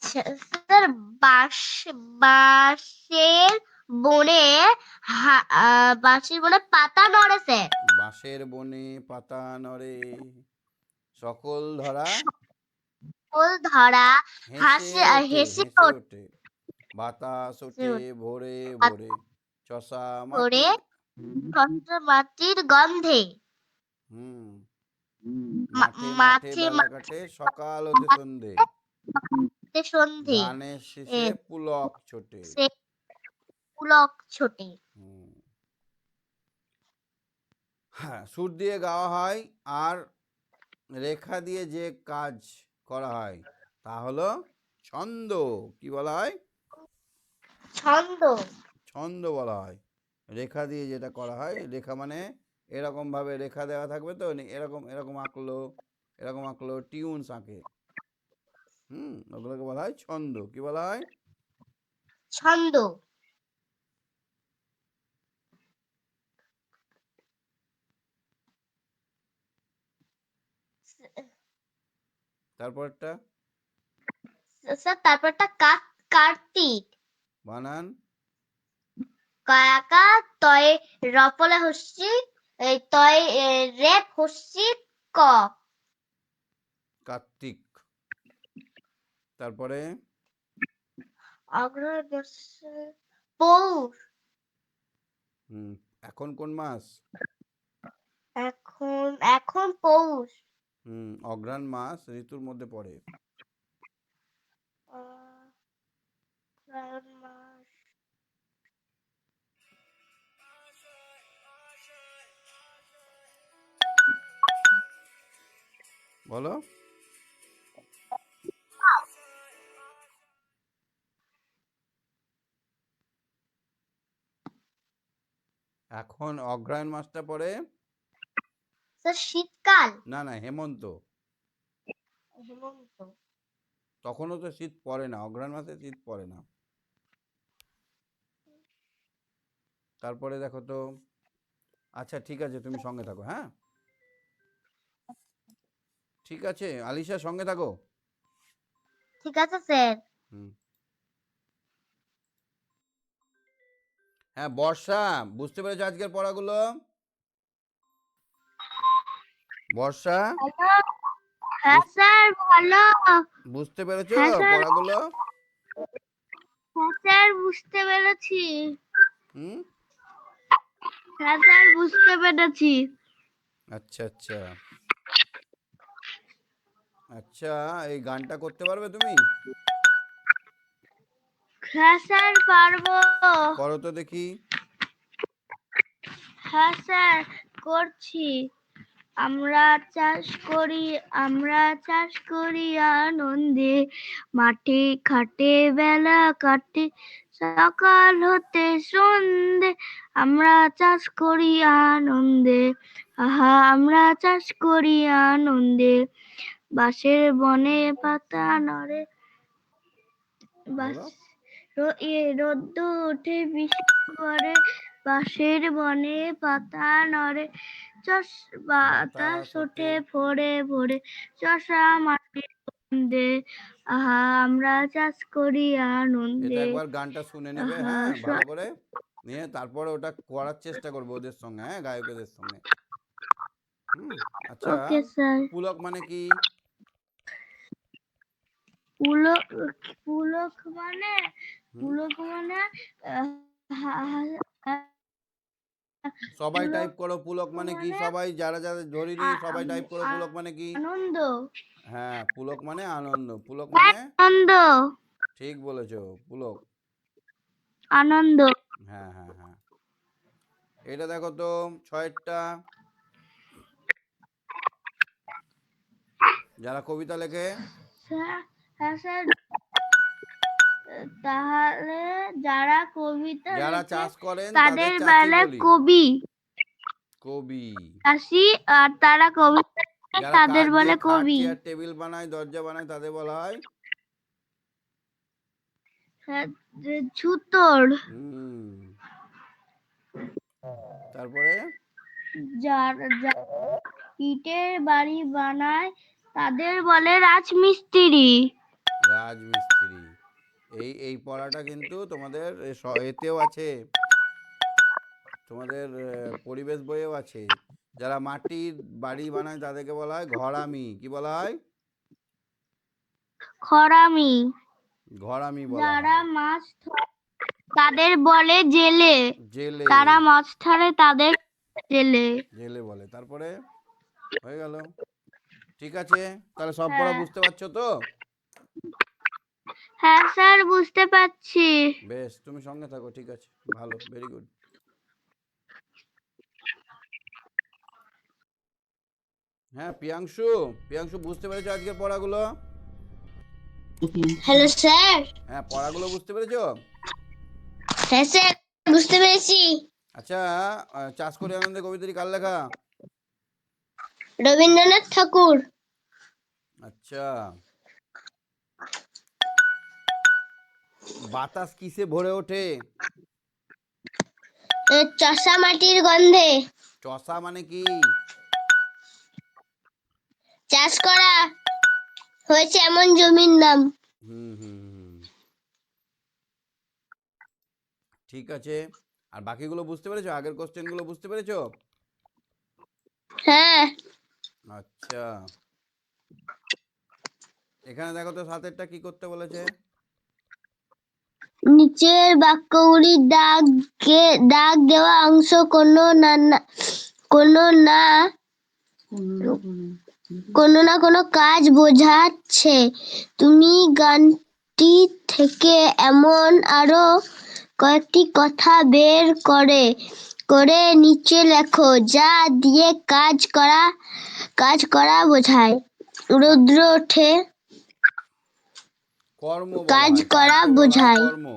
Speaker 2: স্যার বাঁশ, বাঁশের বনে বাঁশের বনে পাতা নড়ে স্যার।
Speaker 1: বাঁশের বনে পাতা নড়ে, সকল ধরা
Speaker 2: ফুল ধরা
Speaker 1: হেসে
Speaker 2: হাসে
Speaker 1: ওঠে,
Speaker 2: হেসে
Speaker 1: হেসে ওঠে, বাতাস ওঠে ভোরে ভোরে, চষা
Speaker 2: ওঠে
Speaker 1: মাটির
Speaker 2: মাটির গন্ধে।
Speaker 1: হুম, মাঠে মাঠে
Speaker 2: মাঠে
Speaker 1: বেলা কাটে, সকাল হতে সন্ধে,
Speaker 2: মাঠে সন্ধে।
Speaker 1: গানের শেষে পুলক ছোটে।
Speaker 2: সে পুলক ছোটে।
Speaker 1: হুম, হ্যাঁ, সুর দিয়ে গাওয়া হয় আর রেখা দিয়ে যে কাজ করা হয় তা হলো ছন্দ। কি বলা হয়?
Speaker 2: ছন্দ।
Speaker 1: ছন্দ বলা হয় রেখা দিয়ে যেটা করা হয়। রেখা মানে এরকম ভাবে রেখা দেওয়া থাকবে তো, এরকম এরকম আঁকলো, এরকম আঁকলো, টিউনস আঁকে। ওগুলোকে বলা হয় ছন্দ। কি বলা হয়?
Speaker 2: ছন্দ।
Speaker 1: তারপরটা
Speaker 2: স্যার তারপরটা কার্তিক।
Speaker 1: বানান।
Speaker 2: কাকা তয় রপলা হস্যি তয় রেপ হস্যি ক।
Speaker 1: কার্তিক। তারপরে
Speaker 2: অগ্র পৌষ।
Speaker 1: এখন কোন মাস?
Speaker 2: এখন এখন পৌষ।
Speaker 1: অঘ্রাণ মাস ঋতুর মধ্যে পড়ে।
Speaker 2: শ্রাবণ মাস।
Speaker 1: বলো। এখন অগ্রহায়ণ মাসটা পড়ে
Speaker 2: স্যার শীতকাল।
Speaker 1: না না, হেমন্ত।
Speaker 2: হেমন্ত।
Speaker 1: তখনও তো শীত পড়ে না, অগ্রহায়ণ মাসে শীত পড়ে না। তারপরে দেখো তো। আচ্ছা ঠিক আছে, তুমি সঙ্গে থাকো। হ্যাঁ ঠিক আছে, আলিশা সঙ্গে থাকো।
Speaker 2: ঠিক আছে স্যার।
Speaker 1: হুম। হ্যাঁ বর্ষা, বুঝতে পেরেছো আজকের পড়াগুলো? বর্ষা
Speaker 2: হ্যাঁ স্যার ভালো।
Speaker 1: বুঝতে পেরেছো
Speaker 2: হ্যাঁ স্যার।
Speaker 1: পড়াগুলো?
Speaker 2: হ্যাঁ স্যার বুঝতে পেরেছি।
Speaker 1: হুম।
Speaker 2: হ্যাঁ স্যার বুঝতে পেরেছি।
Speaker 1: আচ্ছা আচ্ছা আচ্ছা, এই গানটা করতে পারবে তুমি?
Speaker 2: হ্যাঁ স্যার পারবো।
Speaker 1: করো তো দেখি।
Speaker 2: হ্যাঁ স্যার করছি। আমরা চাষ করি, আমরা চাষ করি আনন্দে, মাঠে ঘাটে বেলা কাটে, সকাল হতে সন্ধে, আমরা চাষ করি আনন্দে, আহা আমরা চাষ করি আনন্দে, বাঁশের বনে পাতা নড়ে,
Speaker 1: বলো।
Speaker 2: রোদ্দুর ওঠে বৃষ্টি পড়ে, বাঁশের বনে পাতা নড়ে, বাতাস ওঠে ভোরে ভোরে, চষা মাটির গন্ধে, আহা আমরা চাষ করি
Speaker 1: এটা
Speaker 2: আনন্দে,
Speaker 1: একবার গানটা শুনে নেবে,
Speaker 2: আহা
Speaker 1: হ্যাঁ ভালো করে নিয়ে তারপরে ওটা করার চেষ্টা করবো ওদের সঙ্গে, হ্যাঁ গায়কেদের সঙ্গে। আচ্ছা,
Speaker 2: ওকে স্যার।
Speaker 1: পুলক মানে কি?
Speaker 2: পুলক পুলক মানে
Speaker 1: হুম,
Speaker 2: পুলক মানে
Speaker 1: সবাই টাইপ করো পুলক মানে কি, সবাই যারা যারা ধরিনি সবাই টাইপ করো পুলক মানে কি।
Speaker 2: আনন্দ।
Speaker 1: হ্যাঁ পুলক মানে আনন্দ, পুলক মানে
Speaker 2: আনন্দ।
Speaker 1: ঠিক বলেছো, পুলক।
Speaker 2: আনন্দ।
Speaker 1: হ্যাঁ হ্যাঁ হ্যাঁ, এটা দেখো তো ছয়েরটা, যারা কবিতা লেখে।
Speaker 2: হ্যাঁ স্যার। তাহলে যারা কবিতা
Speaker 1: যারা
Speaker 2: লেখে
Speaker 1: চাষ করেন তাদের
Speaker 2: তাদের
Speaker 1: চাষি
Speaker 2: বলে
Speaker 1: বলি,
Speaker 2: কবি।
Speaker 1: কবি।
Speaker 2: চাষি আর তারা কবিতা লেখে
Speaker 1: যারা
Speaker 2: তাদের
Speaker 1: কাঠ দিয়ে
Speaker 2: বলে
Speaker 1: খাট
Speaker 2: কবি।
Speaker 1: চেয়ার টেবিল বানায় দরজা বানায় তাদের বলা হয়
Speaker 2: ছুতোর।
Speaker 1: তারপরে
Speaker 2: যারা ইটের বাড়ি বানায় তাদের বলে রাজমিস্ত্রি।
Speaker 1: রাজমিস্ত্রি। এই এই পড়াটা কিন্তু তোমাদের এতেও আছে, তোমাদের পরিবেশ বইয়েও আছে। যারা মাটির বাড়ি বানায় তাদেরকে বলা হয় ঘরামি। কি বলা হয়?
Speaker 2: খরামি।
Speaker 1: ঘরামি বলা
Speaker 2: যারা
Speaker 1: হয়।
Speaker 2: মাছ ধরে তাদের বলে জেলে।
Speaker 1: জেলে।
Speaker 2: তারা মাছ ধরে তাদের জেলে।
Speaker 1: জেলে বলে। তারপরে হয়ে গেল। ঠিক আছে, তাহলে সব পড়া
Speaker 2: হ্যাঁ।
Speaker 1: বুঝতে পারছো তো?
Speaker 2: হ্যাঁ স্যার বুঝতে পারছি।
Speaker 1: বেশ, তুমি সঙ্গে থাকো। ঠিক আছে, ভালো, ভেরি গুড। হ্যাঁ প্রিয়াংশু, প্রিয়াংশু বুঝতে পেরেছো আজকের পড়াগুলো?
Speaker 2: Hello sir.
Speaker 1: হ্যাঁ পড়াগুলো বুঝতে পেরেছো?
Speaker 2: হ্যাঁ স্যার, বুঝতে পেরেছি।
Speaker 1: আচ্ছা, চাষ করে আনন্দে কবিতাটি কার লেখা?
Speaker 2: রবীন্দ্রনাথ ঠাকুর।
Speaker 1: আচ্ছা, বাতাস কিসে ভরে ওঠে?
Speaker 2: চষা মাটির গন্ধে।
Speaker 1: চষা মানে কি?
Speaker 2: চাষ করা হয়েছে এমন জমির নাম।
Speaker 1: হুম হুম হুম, ঠিক আছে। আর বাকিগুলো বুঝতে পেরেছো? আগের কোশ্চেনগুলো বুঝতে পেরেছো?
Speaker 2: হ্যাঁ।
Speaker 1: আচ্ছা, এখানে দেখো তো সাতেরটা কি করতে বলেছে?
Speaker 2: নিচের বাক্যগুলির দাগ দেওয়া অংশ কোনো না কোনো কাজ বোঝাচ্ছে। তুমি গানটি থেকে এমন আরো কয়েকটি কথা বের করে নিচে লেখো, যা দিয়ে কাজ করা বোঝায়। রৌদ্র ওঠে,
Speaker 1: কর্ম বলা
Speaker 2: কাজ
Speaker 1: হয়,
Speaker 2: করা
Speaker 1: কাজকে বলা হয়
Speaker 2: বোঝায়।
Speaker 1: কর্ম।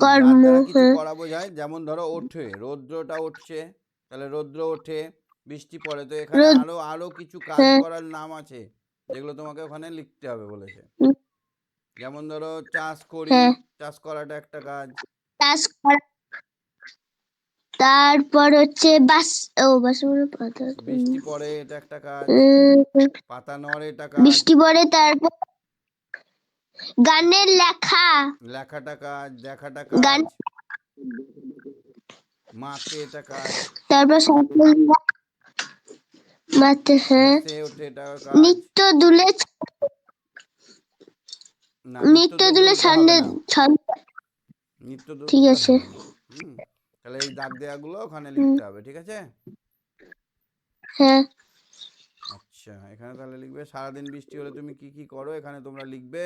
Speaker 1: যার
Speaker 2: কর্ম।
Speaker 1: দ্বারা কিছু
Speaker 2: হ্যাঁ।
Speaker 1: করা বোঝায়, যেমন ধরো ওঠে, রৌদ্রটা উঠছে, তাহলে রৌদ্র ওঠে, বৃষ্টি পড়ে। তো এখানে
Speaker 2: রোদ।
Speaker 1: আরো আরো কিছু কাজ
Speaker 2: হ্যাঁ।
Speaker 1: করার নাম আছে, যেগুলো তোমাকে ওখানে লিখতে হবে বলেছে। যেমন ধরো চাষ করি,
Speaker 2: হ্যাঁ।
Speaker 1: চাষ করাটা একটা কাজ।
Speaker 2: চাষ করা। তারপর হচ্ছে বাস পাতা।
Speaker 1: বৃষ্টি পড়ে, এটা একটা কাজ।
Speaker 2: উম,
Speaker 1: পাতা নড়ে, এটা কাজ।
Speaker 2: বৃষ্টি পড়ে, তারপর গানের লেখা।
Speaker 1: লেখাটা কাজ, দেখাটা
Speaker 2: গান।
Speaker 1: কাজ। মাতে, এটা কাজ।
Speaker 2: তারপর মাতে। হ্যাঁ।
Speaker 1: হেসে ওঠে, এটা কাজ।
Speaker 2: নিত্য দুলে
Speaker 1: না, নিত্য
Speaker 2: নিত্য
Speaker 1: তো
Speaker 2: দুলে
Speaker 1: দুলতে হবে
Speaker 2: ছন্দে
Speaker 1: না,
Speaker 2: ছন্দ।
Speaker 1: নিত্য
Speaker 2: ঠিক
Speaker 1: দুলতে
Speaker 2: আছে।
Speaker 1: হবে না। হুম, তাহলে এই দাগ দেওয়াগুলো ওখানে
Speaker 2: হুম,
Speaker 1: লিখতে হবে, ঠিক আছে?
Speaker 2: হ্যাঁ।
Speaker 1: আচ্ছা, এখানে তাহলে লিখবে সারাদিন বৃষ্টি হলে তুমি কি কি করো, এখানে তোমরা লিখবে।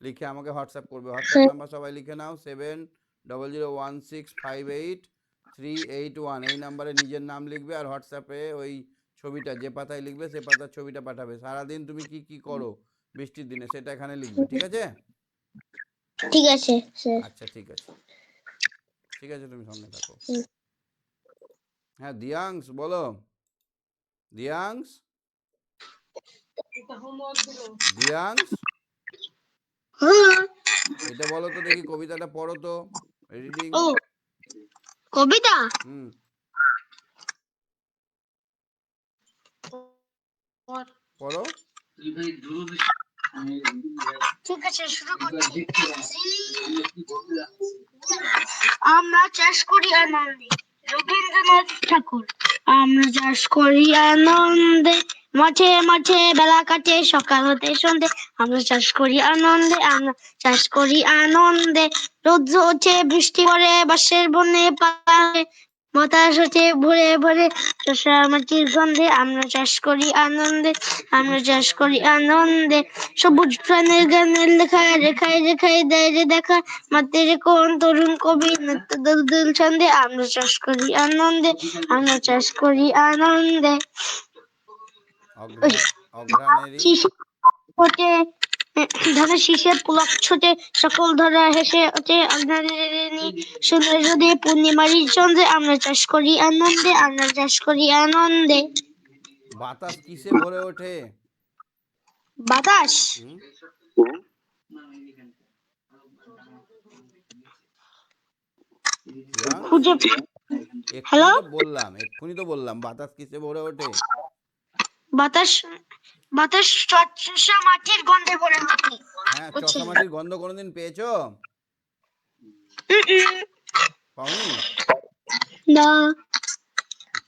Speaker 1: লিখে আমাকে হোয়াটসঅ্যাপ করবে। হোয়াটসঅ্যাপ
Speaker 2: হ্যাঁ।
Speaker 1: নাম্বার সবাই লিখে নাও, 7001658381। এই নাম্বারে নিজের নাম লিখবে, আর হোয়াটসঅ্যাপে ওই ছবিটা যে পাতায় লিখবে সে পাতার ছবিটা পাঠাবে। সারাদিন তুমি কি কি করো বৃষ্টির দিনে সেটা এখানে লিখবে, ঠিক আছে?
Speaker 2: ঠিক আছে স্যার।
Speaker 1: আচ্ছা, ঠিক আছে, ঠিক আছে, তুমি সঙ্গে থাকো।
Speaker 2: হুম।
Speaker 1: হ্যাঁ, দিয়াংশ বলো। দিয়াংশ, দিয়াংশ,
Speaker 2: হুম।
Speaker 1: এটা বলো তো দেখি, কবিতাটা পড়ো তো, রিডিং।
Speaker 2: ও, কবিতা।
Speaker 1: হুম, পড়ো।
Speaker 2: ঠিক আছে, শুরু করছি। আমরা চাষ করি আনন্দে। রবীন্দ্রনাথ ঠাকুর। আমরা চাষ করি আনন্দে, মাঠে মাঠে বেলা কাটে সকাল হতে সন্ধে। আমরা চাষ করি আনন্দে, আমরা চাষ করি আনন্দে। রৌদ্র ওঠে, বৃষ্টি পড়ে, বাঁশের বনে পায়ে, বাতাস ওঠে ভোরে ভোরে, শস্য মাটির গন্ধে। আমরা চাষ করি আনন্দে, আমরা চাষ করি আনন্দে। সবুজ প্রাণের গানের লেখা, রেখায় রেখায় দেয় রে দেখা, মাতে রে কোন তরুণ কবি নিত্য দুল ছন্দে। আমরা চাষ করি আনন্দে, আমরা চাষ করি আনন্দে। ওই
Speaker 1: অঘ্রাণেরই।
Speaker 2: শীষে ফোটে, ধানের শীষে পুলক ছোটে, সকল ধরা হেসে ওঠে অগ্নি শুনে যদি পূর্ণিমারি চন্দ্রে। আমরা চাষ করি আনন্দে, আমরা চাষ করি আনন্দে।
Speaker 1: বাতাস কিসে ভরে ওঠে?
Speaker 2: বাতাস
Speaker 1: হুম, দিয়াংশ,
Speaker 2: খুঁজে। হ্যালো।
Speaker 1: এক্ষুনি তো বললাম বাতাস কিসে ভরে ওঠে।
Speaker 2: বাতাস বাতাস চষা মাটির গন্ধে ভরে ওঠে।
Speaker 1: হ্যাঁ,
Speaker 2: বুঝছি।
Speaker 1: চষা মাটির গন্ধ কোনোদিন পেয়েছো?
Speaker 2: উম,
Speaker 1: পাওনি?
Speaker 2: না।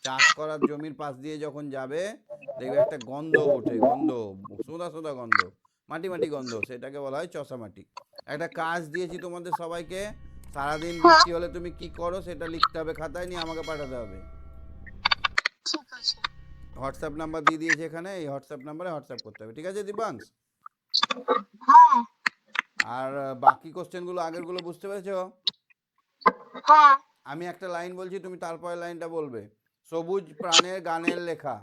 Speaker 1: চাষ করার জমির পাশ দিয়ে যখন যাবে, দেখবে একটা গন্ধ ওঠে, গন্ধ, সোদা সোদা গন্ধ, মাটি মাটি গন্ধ, সেটাকে বলা হয় চষা মাটি। একটা কাজ দিয়েছি তোমাদের সবাইকে, সারাদিন
Speaker 2: হ্যাঁ,
Speaker 1: বৃষ্টি হলে তুমি কি করো সেটা লিখতে হবে, খাতায় নিয়ে আমাকে পাঠাতে হবে।
Speaker 2: ঠিক আছে।
Speaker 1: হোয়াটসঅ্যাপ নাম্বার দিয়ে দিয়েছি এখানে, এই হোয়াটসঅ্যাপ নাম্বারে হোয়াটসঅ্যাপ করতে হবে, ঠিক আছে দিবাংশ?
Speaker 2: হ্যাঁ।
Speaker 1: আর বাকি কোশ্চেনগুলো আগেরগুলো বুঝতে পেরেছো?
Speaker 2: হ্যাঁ।
Speaker 1: আমি একটা লাইন বলছি, তুমি তারপরে লাইনটা বলবে। সবুজ প্রাণের গানের লেখা।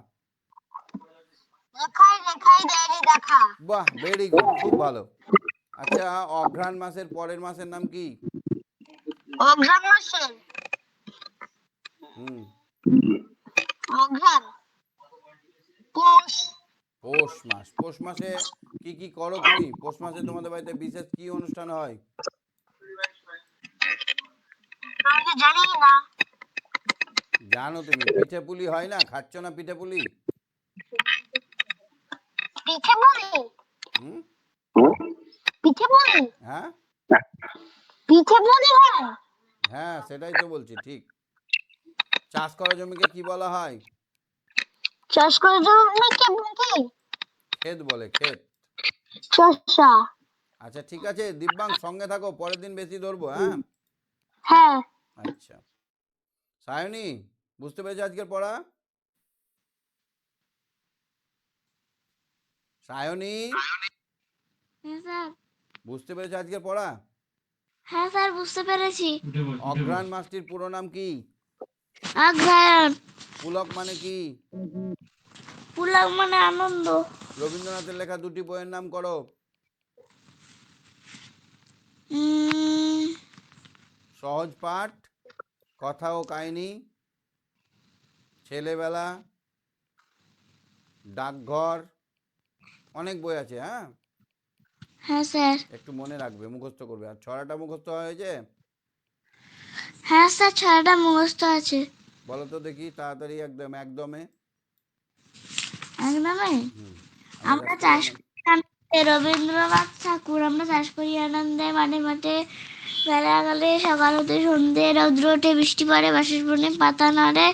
Speaker 2: রেখায় রেখায় দেয় রে দেখা।
Speaker 1: বাহ, ভেরি গুড, খুব ভালো। আচ্ছা, অঘ্রাণ মাসের পরের মাসের নাম কি?
Speaker 2: অঘ্রাণ মাসের
Speaker 1: হুম
Speaker 2: অঘ্রাণ পৌষ।
Speaker 1: পৌষ মাস। পৌষ মাসে কি কি করো তুমি? পৌষ মাসে তোমাদের বাড়িতে বিশেষ কি অনুষ্ঠান হয়?
Speaker 2: আমি তো জানি না।
Speaker 1: জানো তুমি, পিঠে পুলি হয় না? খাচ্ছ না পিঠে পুলি?
Speaker 2: পিঠে পুলি।
Speaker 1: হুম।
Speaker 2: পিঠে পুলি।
Speaker 1: হ্যাঁ
Speaker 2: পিঠে পুলি হয়।
Speaker 1: হ্যাঁ, সেটাই তো বলছি, ঠিক। চাষ করা জমিকে কি বলা হয়?
Speaker 2: চাষ করার জন্য কি?
Speaker 1: ক্ষেত বলে, ক্ষেত।
Speaker 2: চষা।
Speaker 1: আচ্ছা ঠিক আছে দিব্যাং, সঙ্গে থাকো, পরের দিন বেশি ধরবো, হ্যাঁ?
Speaker 2: হ্যাঁ
Speaker 1: আচ্ছা, সায়নী, বুঝতে পেরেছো আজকের পড়া? সায়নী,
Speaker 2: হ্যাঁ স্যার।
Speaker 1: বুঝতে পেরেছো আজকের পড়া?
Speaker 2: হ্যাঁ স্যার, বুঝতে পেরেছি।
Speaker 1: অঘ্রাণ মাসটির পুরো নাম কি?
Speaker 2: অঘ্রাণ।
Speaker 1: পুলক মানে কি?
Speaker 2: পুলক মানে আনন্দ।
Speaker 1: রবীন্দ্রনাথের লেখা দুটি বইয়ের নাম করো।
Speaker 2: উম,
Speaker 1: সহজ পাঠ, কথা ও কাহিনী, ছেলেবেলা, ডাকঘর, অনেক বই আছে, হ্যাঁ?
Speaker 2: হ্যাঁ স্যার।
Speaker 1: একটু মনে রাখবে, মুখস্থ করবে। আর ছড়াটা মুখস্থ হয়েছে?
Speaker 2: হ্যাঁ স্যার, ছড়াটা মুখস্থ আছে।
Speaker 1: বলো তো দেখি তাড়াতাড়ি, একদম একদমে।
Speaker 2: একদমই।
Speaker 1: হুম।
Speaker 2: আমরা চাষ করি আনন্দে, রবীন্দ্রনাথ ঠাকুর। আমরা চাষ করি আনন্দে, মাঠে মাঠে বেলা গেলে সকাল হতে সন্ধে, রৌদ্র ওঠে বৃষ্টি পড়ে, বাঁশের বনে পাতা নাড়ে,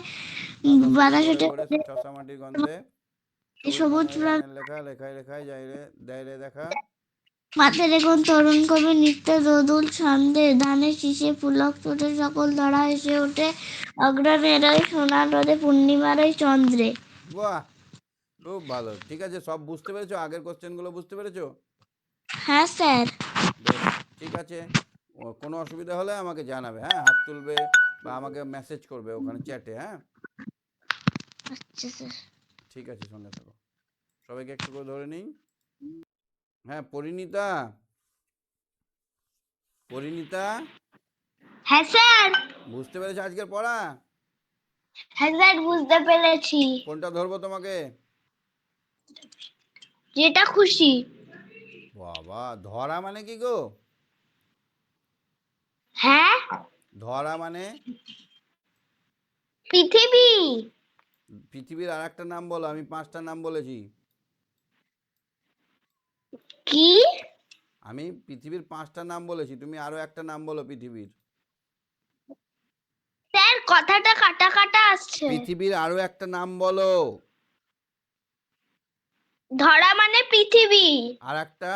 Speaker 1: বাতাসে
Speaker 2: বাতাস
Speaker 1: করে
Speaker 2: ওঠে
Speaker 1: করে চষা মাটির গন্ধে, সবুজ
Speaker 2: সবুজ
Speaker 1: বনের
Speaker 2: ফুল
Speaker 1: গানের লেখা, লেখায় লেখায় যাইরে দেয়রে দেখা।
Speaker 2: মাঠে দেখুন তরুণ কবি নিত্য দোদুল ছন্দে, ধানের শীষে পুলক ফোটে, সকল ধরা এসে ওঠে, অগ্রণের ওই সোনার রোদে, পূর্ণিমার ওই চন্দ্রে।
Speaker 1: বাহ, খুব ভালো। ঠিক আছে, সব বুঝতে পেরেছো? আগের কোশ্চেনগুলো বুঝতে পেরেছো?
Speaker 2: হ্যাঁ স্যার।
Speaker 1: বেশ, ঠিক আছে। কোনো অসুবিধা হলে আমাকে জানাবে, হ্যাঁ? হাত তুলবে বা আমাকে মেসেজ করবে ওখানে চ্যাটে, হ্যাঁ?
Speaker 2: আচ্ছা স্যার।
Speaker 1: ঠিক আছে, সঙ্গে থাকো। সবাইকে একটু করে ধরে নিই। হ্যাঁ, পরিণীতা, পরিণীতা,
Speaker 2: হ্যাঁ স্যার।
Speaker 1: বুঝতে পেরেছো আজকের পড়া?
Speaker 2: হ্যাঁ স্যার, বুঝতে পেরেছি।
Speaker 1: কোনটা ধরবো তোমাকে?
Speaker 2: যেটা খুশি।
Speaker 1: বাবা, ধরা মানে কি গো?
Speaker 2: হ্যাঁ,
Speaker 1: ধরা মানে?
Speaker 2: পৃথিবী।
Speaker 1: পৃথিবীর আর একটা নাম বলো, আমি 5টা নাম বলেছি।
Speaker 2: কি?
Speaker 1: আমি পৃথিবীর 5টা নাম বলেছি, তুমি আরো একটা নাম বলো পৃথিবীর।
Speaker 2: স্যার, কথাটা কাটা কাটা আসছে।
Speaker 1: পৃথিবীর আরো একটা নাম বলো।
Speaker 2: ধরা মানে পৃথিবী।
Speaker 1: আর একটা?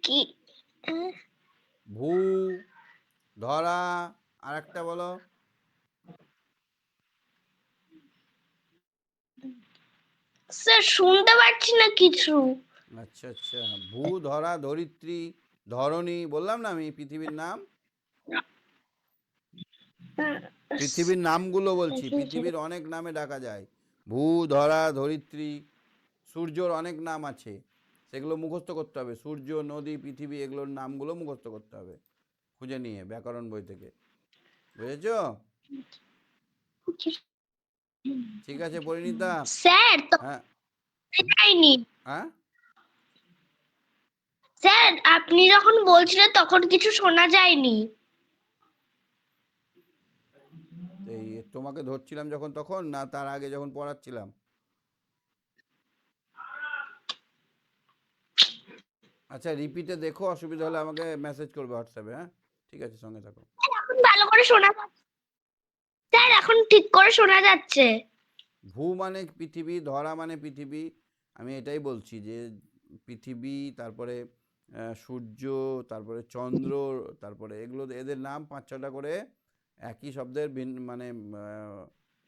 Speaker 2: কি?
Speaker 1: ভূ, ধরা, আর একটা বলো।
Speaker 2: স্যার, শুনতে পাচ্ছি না কিছু।
Speaker 1: আচ্ছা আচ্ছা, ভূ, ধরা, ধরিত্রী, ধরণী, বললাম না আমি পৃথিবীর নাম? পৃথিবীর নামগুলো বলছি, পৃথিবীর অনেক নামে ডাকা যায়। ভূ, ধরা, ধরিত্রী, সূর্যর অনেক নাম আছে, সেগুলো মুখস্থ করতে হবে। সূর্য, নদী, পৃথিবী, এগুলোর নামগুলো মুখস্থ করতে হবে খুঁজে নিয়ে ব্যাকরণ বই থেকে, বুঝেছো? ঠিক আছে পরিণীতা।
Speaker 2: স্যার তো
Speaker 1: হ্যাঁ
Speaker 2: যায়নি।
Speaker 1: হ্যাঁ,
Speaker 2: স্যার, আপনি যখন বলছিলেন তখন কিছু শোনা যায়নি।
Speaker 1: এই তোমাকে ধরছিলাম যখন, তখন না তার আগে যখন পড়াচ্ছিলাম? আচ্ছা, রিপিটে দেখো, অসুবিধা হলে আমাকে মেসেজ করবে হোয়াটসঅ্যাপে, হ্যাঁ? ঠিক আছে, সঙ্গে থাকো।
Speaker 2: এখন ভালো করে শোনা যাচ্ছে।
Speaker 1: ঠিক
Speaker 2: স্যার,
Speaker 1: আছে।
Speaker 2: এখন ঠিক করে শোনা যাচ্ছে।
Speaker 1: ভূ মানে পৃথিবী, ধরা মানে পৃথিবী। আমি এটাই বলছি যে পৃথিবী, তারপরে সূর্য, তারপরে চন্দ্র, তারপরে এগুলো, এদের নাম 5-6টা করে একই শব্দের মানে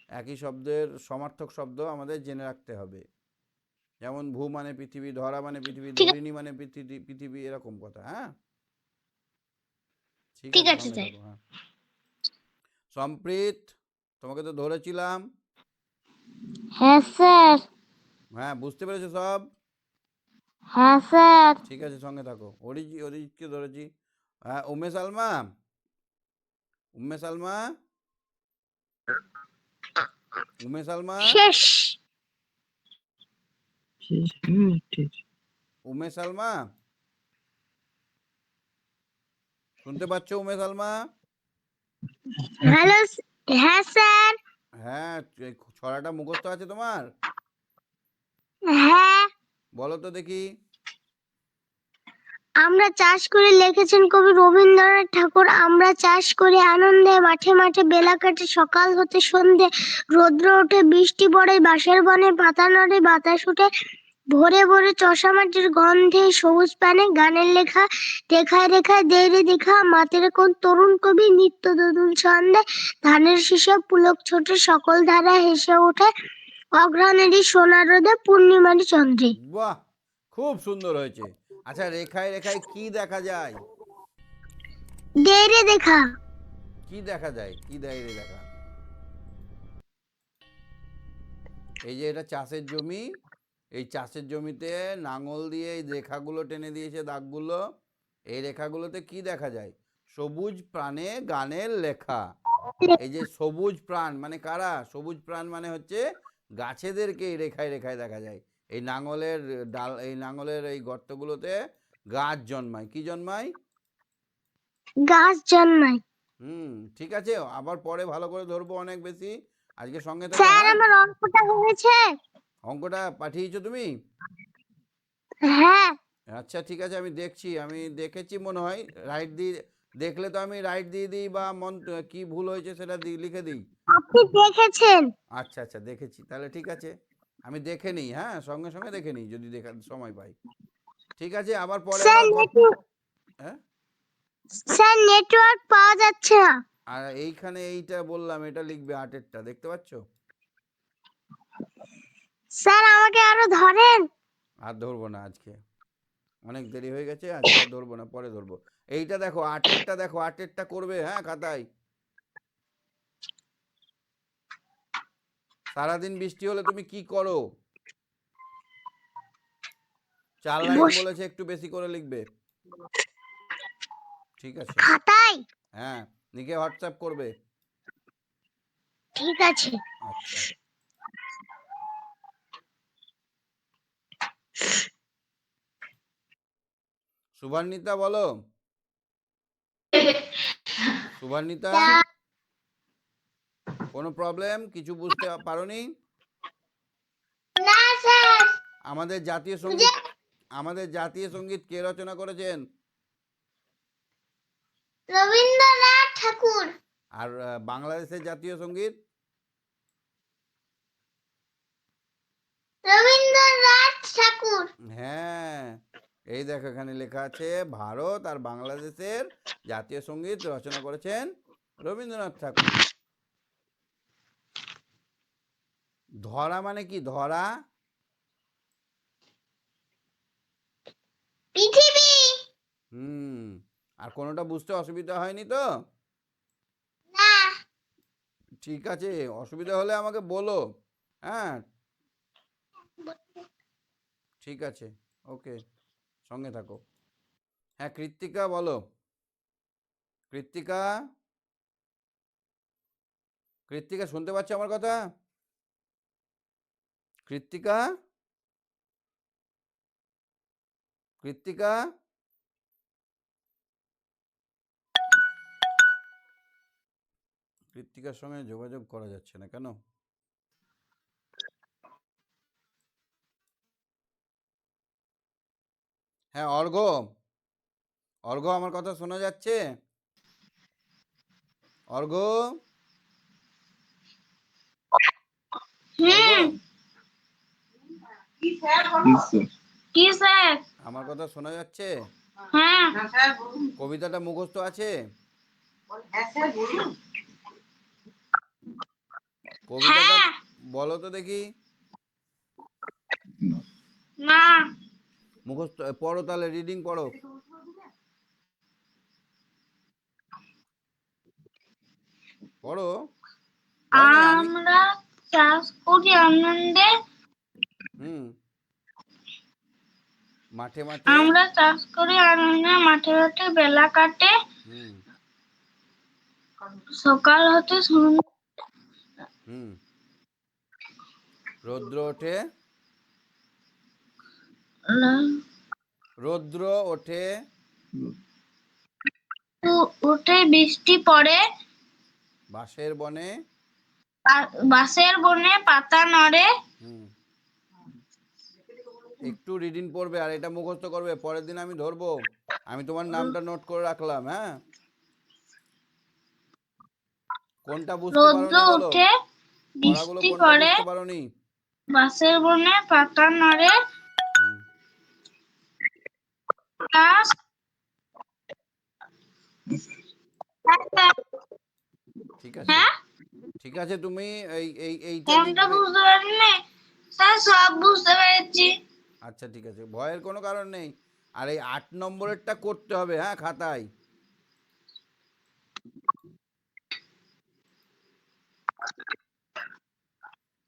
Speaker 1: একই শব্দের সমার্থক শব্দ আমাদের জেনে রাখতে হবে। যেমন ভূ মানে পৃথিবী, ধরা মানে পৃথিবী,
Speaker 2: ঠিক আছে।
Speaker 1: ধরিণী মানে পৃথিবী, পৃথিবী, এরকম কথা, হ্যাঁ? ঠিক
Speaker 2: ঠিক
Speaker 1: আছে,
Speaker 2: আছে
Speaker 1: সঙ্গে
Speaker 2: স্যার।
Speaker 1: থাকো, হ্যাঁ। সম্প্রীত, তোমাকে তো ধরেছিলাম।
Speaker 2: হ্যাঁ স্যার।
Speaker 1: হ্যাঁ, বুঝতে পেরেছো সব?
Speaker 2: হ্যাঁ স্যার।
Speaker 1: ঠিক আছে, সঙ্গে থাকো। অরিজিৎকে ধরেছি। হ্যাঁ, উমেশ আলমা। উমেশ আলমা। উমেশ আলমা।
Speaker 2: শেষ।
Speaker 1: উমেশ আলমা, শুনতে পাচ্ছ উমেশ আলমা?
Speaker 2: হ্যালো। হ্যাঁ স্যার।
Speaker 1: হ্যাঁ, এই ছড়াটা মুখস্থ আছে তোমার?
Speaker 2: হ্যাঁ।
Speaker 1: বলো তো দেখি।
Speaker 2: আমরা চাষ করে লিখেছেন কবি রবীন্দ্রনাথ ঠাকুর। আমরা চাষ করি আনন্দে, মাঠে মাঠে বেলা কাটে সকাল হতে সন্ধে, রৌদ্র ওঠে বৃষ্টি পড়ে বাঁশের বনে, পাতা নড়ে বাতাস উঠে, ভোরে ভোরে চষা মাটির গন্ধে, সবুজ পানে গানের লেখা, রেখায় রেখায় দেইরে দেখা, মাতের কোন তরুণ কবি নিত্য দোদুল ছন্দে, ধানের শীষে পুলক ছোটে সকল ধারা হেসে ওঠে, অঘ্রাণেরই সোনার রোদে পূর্ণিমারি চন্দ্রে।
Speaker 1: বাহ, খুব সুন্দর হয়েছে। আচ্ছা, রেখায় রেখায় কি দেখা যায়?
Speaker 2: দেইরে দেখা।
Speaker 1: কি দেখা যায়? কি দায়রে দেখা? এই যে এটা চাষের জমি, এই চাষের জমিতে নাঙল দিয়ে এই রেখাগুলো টেনে দিয়েছে, দাগগুলো। এই রেখাগুলোতে কি দেখা যায়? সবুজ প্রাণে গানের লেখা। এই যে সবুজ প্রাণ মানে কারা? সবুজ প্রাণ মানে হচ্ছে গাছেদেরকে এই রেখায় রেখায় দেখা যায়। এই নাঙলের ডাল, এই নাঙলের এই গর্তগুলোতে গাছ জন্মায়। কি জন্মায়?
Speaker 2: গাছ জন্মায়।
Speaker 1: ঠিক আছে, আবার পরে ভালো করে ধরবো অনেক বেশি। আজকে সঙ্গে থেকো,
Speaker 2: স্যার
Speaker 1: হ্যাঁ?
Speaker 2: আমার অঙ্কটা হয়েছে।
Speaker 1: অঙ্কটা পাঠিয়েছো তুমি?
Speaker 2: হ্যাঁ।
Speaker 1: আচ্ছা ঠিক আছে, আমি দেখছি। আমি দেখেছি মনে হয়। রাইট দিয়ে দেখলে তো আমি রাইট দিয়ে দিই, বা কি ভুল হয়েছে সেটা লিখে দিই।
Speaker 2: আপনি দেখেছেন।
Speaker 1: আচ্ছা আচ্ছা, দেখেছি, তাহলে ঠিক আছে। আমি দেখে নিই, হ্যাঁ, সঙ্গে সঙ্গে দেখে নিই যদি দেখার সময় পাই। ঠিক আছে, আবার পরে
Speaker 2: স্যার
Speaker 1: আমরা
Speaker 2: নেটওয়ার্ক।
Speaker 1: হ্যাঁ।
Speaker 2: স্যার নেটওয়ার্ক পাওয়া যাচ্ছে না।
Speaker 1: আর এইখানে এইটা বললাম, এটা লিখবে 8-এরটা, দেখতে পাচ্ছ?
Speaker 2: স্যার আমাকে আরো ধরেন।
Speaker 1: আর ধরবো না আজকে, অনেক দেরি হয়ে গেছে, আজকে আর ধরবো না, পরে ধরবো। এইটা দেখো, 8-এরটা দেখো, 8-এরটা করবে, হ্যাঁ, খাতায়। সারাদিন বৃষ্টি হলে তুমি কি করো? 4 লাইন
Speaker 2: বস
Speaker 1: বলেছে, একটু বেশি করে লিখবে। ঠিক আছে।
Speaker 2: খাতায়।
Speaker 1: হ্যাঁ, লিখে হোয়াটসঅ্যাপ করবে।
Speaker 2: ঠিক আছে।
Speaker 1: আচ্ছা, শুভান্বিতা বলো। শুভান্বিতা, কোনো প্রবলেম? কিছু বুঝতে পারোনি?
Speaker 2: না স্যার।
Speaker 1: আমাদের জাতীয় সঙ্গীত, আমাদের জাতীয় সঙ্গীত কে রচনা করেছেন?
Speaker 2: রবীন্দ্রনাথ ঠাকুর।
Speaker 1: আর বাংলাদেশের জাতীয় সঙ্গীত?
Speaker 2: রবীন্দ্রনাথ ঠাকুর।
Speaker 1: হ্যাঁ, এই দেখো এখানে লেখা আছে, ভারত আর বাংলাদেশের জাতীয় সঙ্গীত রচনা করেছেন রবীন্দ্রনাথ ঠাকুর। ধরা মানে কি? ধরা
Speaker 2: পৃথিবী।
Speaker 1: হুম। আর কোনোটা বুঝতে অসুবিধা হয়নি তো?
Speaker 2: না।
Speaker 1: ঠিক আছে, অসুবিধা হলে আমাকে বলো, হ্যাঁ। ঠিক আছে, ওকে, সঙ্গে থাকো। হ্যাঁ, কৃত্তিকা বলো। কৃত্তিকা, কৃত্তিকা শুনতে পাচ্ছ আমার কথা? কৃত্তিকা, কৃত্তিকা। কৃত্তিকার সঙ্গে যোগাযোগ করা যাচ্ছে না কেন? হ্যাঁ, অর্ঘ্য, অর্ঘ্য আমার কথা শোনা যাচ্ছে? অর্ঘ্য, অর্ঘ্য,
Speaker 2: হুম। কি স্যার?
Speaker 1: আমার কথা শোনা যাচ্ছে?
Speaker 2: হ্যাঁ।
Speaker 1: কবিতাটা মুখস্থ আছে? কবিতাটা
Speaker 2: হ্যাঁ।
Speaker 1: বলো তো দেখি।
Speaker 2: না।
Speaker 1: মুখস্থ পড়ো, তাহলে রিডিং পড়ো। পড়ো। হয়নি আমি।
Speaker 2: আমরা চাষ করি আনন্দে,
Speaker 1: হুম, মাঠে মাঠে
Speaker 2: আমরা চাষ করি আনন্দে, মাঠে মাঠে বেলা কাটে,
Speaker 1: হুম
Speaker 2: সকাল হতে
Speaker 1: হুম রৌদ্র ওঠে, রৌদ্র ওঠে,
Speaker 2: উঠে বৃষ্টি পড়ে,
Speaker 1: বাঁশের বনে
Speaker 2: বাঁশের বনে পাতা নড়ে।
Speaker 1: হুম একটু রিডিং পড়বে আর এটা মুখস্থ করবে, পরের দিন আমি ধরবো। আমি তোমার নামটা নোট করে রাখলাম, হ্যাঁ? কোনটা বুঝতে
Speaker 2: রৌদ্র
Speaker 1: পারোনি বলো,
Speaker 2: ওঠে,
Speaker 1: পড়াগুলো
Speaker 2: বৃষ্টি
Speaker 1: কোনটা
Speaker 2: পড়ে,
Speaker 1: বুঝতে পারোনি?
Speaker 2: বাঁশের বনে পাতা নড়ে,
Speaker 1: হুম
Speaker 2: গাছ।
Speaker 1: ঠিক আছে,
Speaker 2: হ্যাঁ,
Speaker 1: ঠিক আছে, তুমি এইটা
Speaker 2: কোনটা
Speaker 1: লিখবে।
Speaker 2: বুঝতে পারিনি স্যার? সব বুঝতে পেরেছি।
Speaker 1: আচ্ছা ঠিক আছে, ভয়ের কোনো কারণ নেই। আর এই 8 নম্বরেরটা করতে হবে, হ্যাঁ, খাতায়।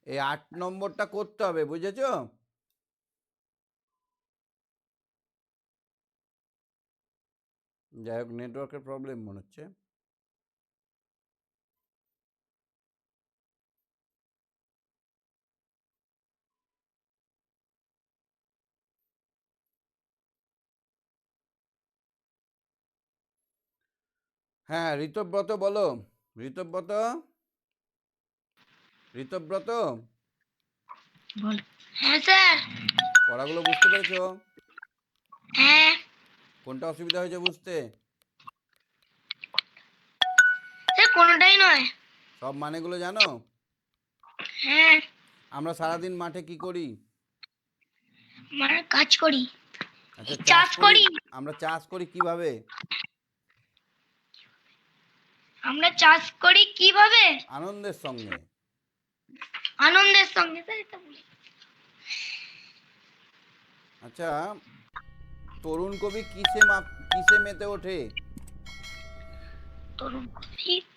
Speaker 1: এই 8 নম্বরটা করতে হবে, বুঝেছো? যাই হোক, নেটওয়ার্কের প্রবলেম মনে হচ্ছে। হ্যাঁ, ঋতব্রত বলো। ঋতব্রত, ঋতব্রত,
Speaker 2: বল। হ্যাঁ স্যার।
Speaker 1: পড়াগুলো বুঝতে পেরেছো?
Speaker 2: হ্যাঁ
Speaker 1: কোনটা অসুবিধা হয়েছে বুঝতে?
Speaker 2: স্যার, কোনোটাই নয়।
Speaker 1: সব মানেগুলো জানো?
Speaker 2: হ্যাঁ,
Speaker 1: আমরা সারাদিন মাঠে কি করি?
Speaker 2: আমরা কাজ করি,
Speaker 1: আচ্ছা, চাষ
Speaker 2: চাষ
Speaker 1: করি।
Speaker 2: করি।
Speaker 1: আমরা চাষ করি কিভাবে?
Speaker 2: আমরা চাষ করি কিভাবে?
Speaker 1: আনন্দের সঙ্গে।
Speaker 2: আনন্দের সঙ্গে। স্যার, এটা বলি।
Speaker 1: আচ্ছা, তরুণ কবি কিসে মেতে ওঠে?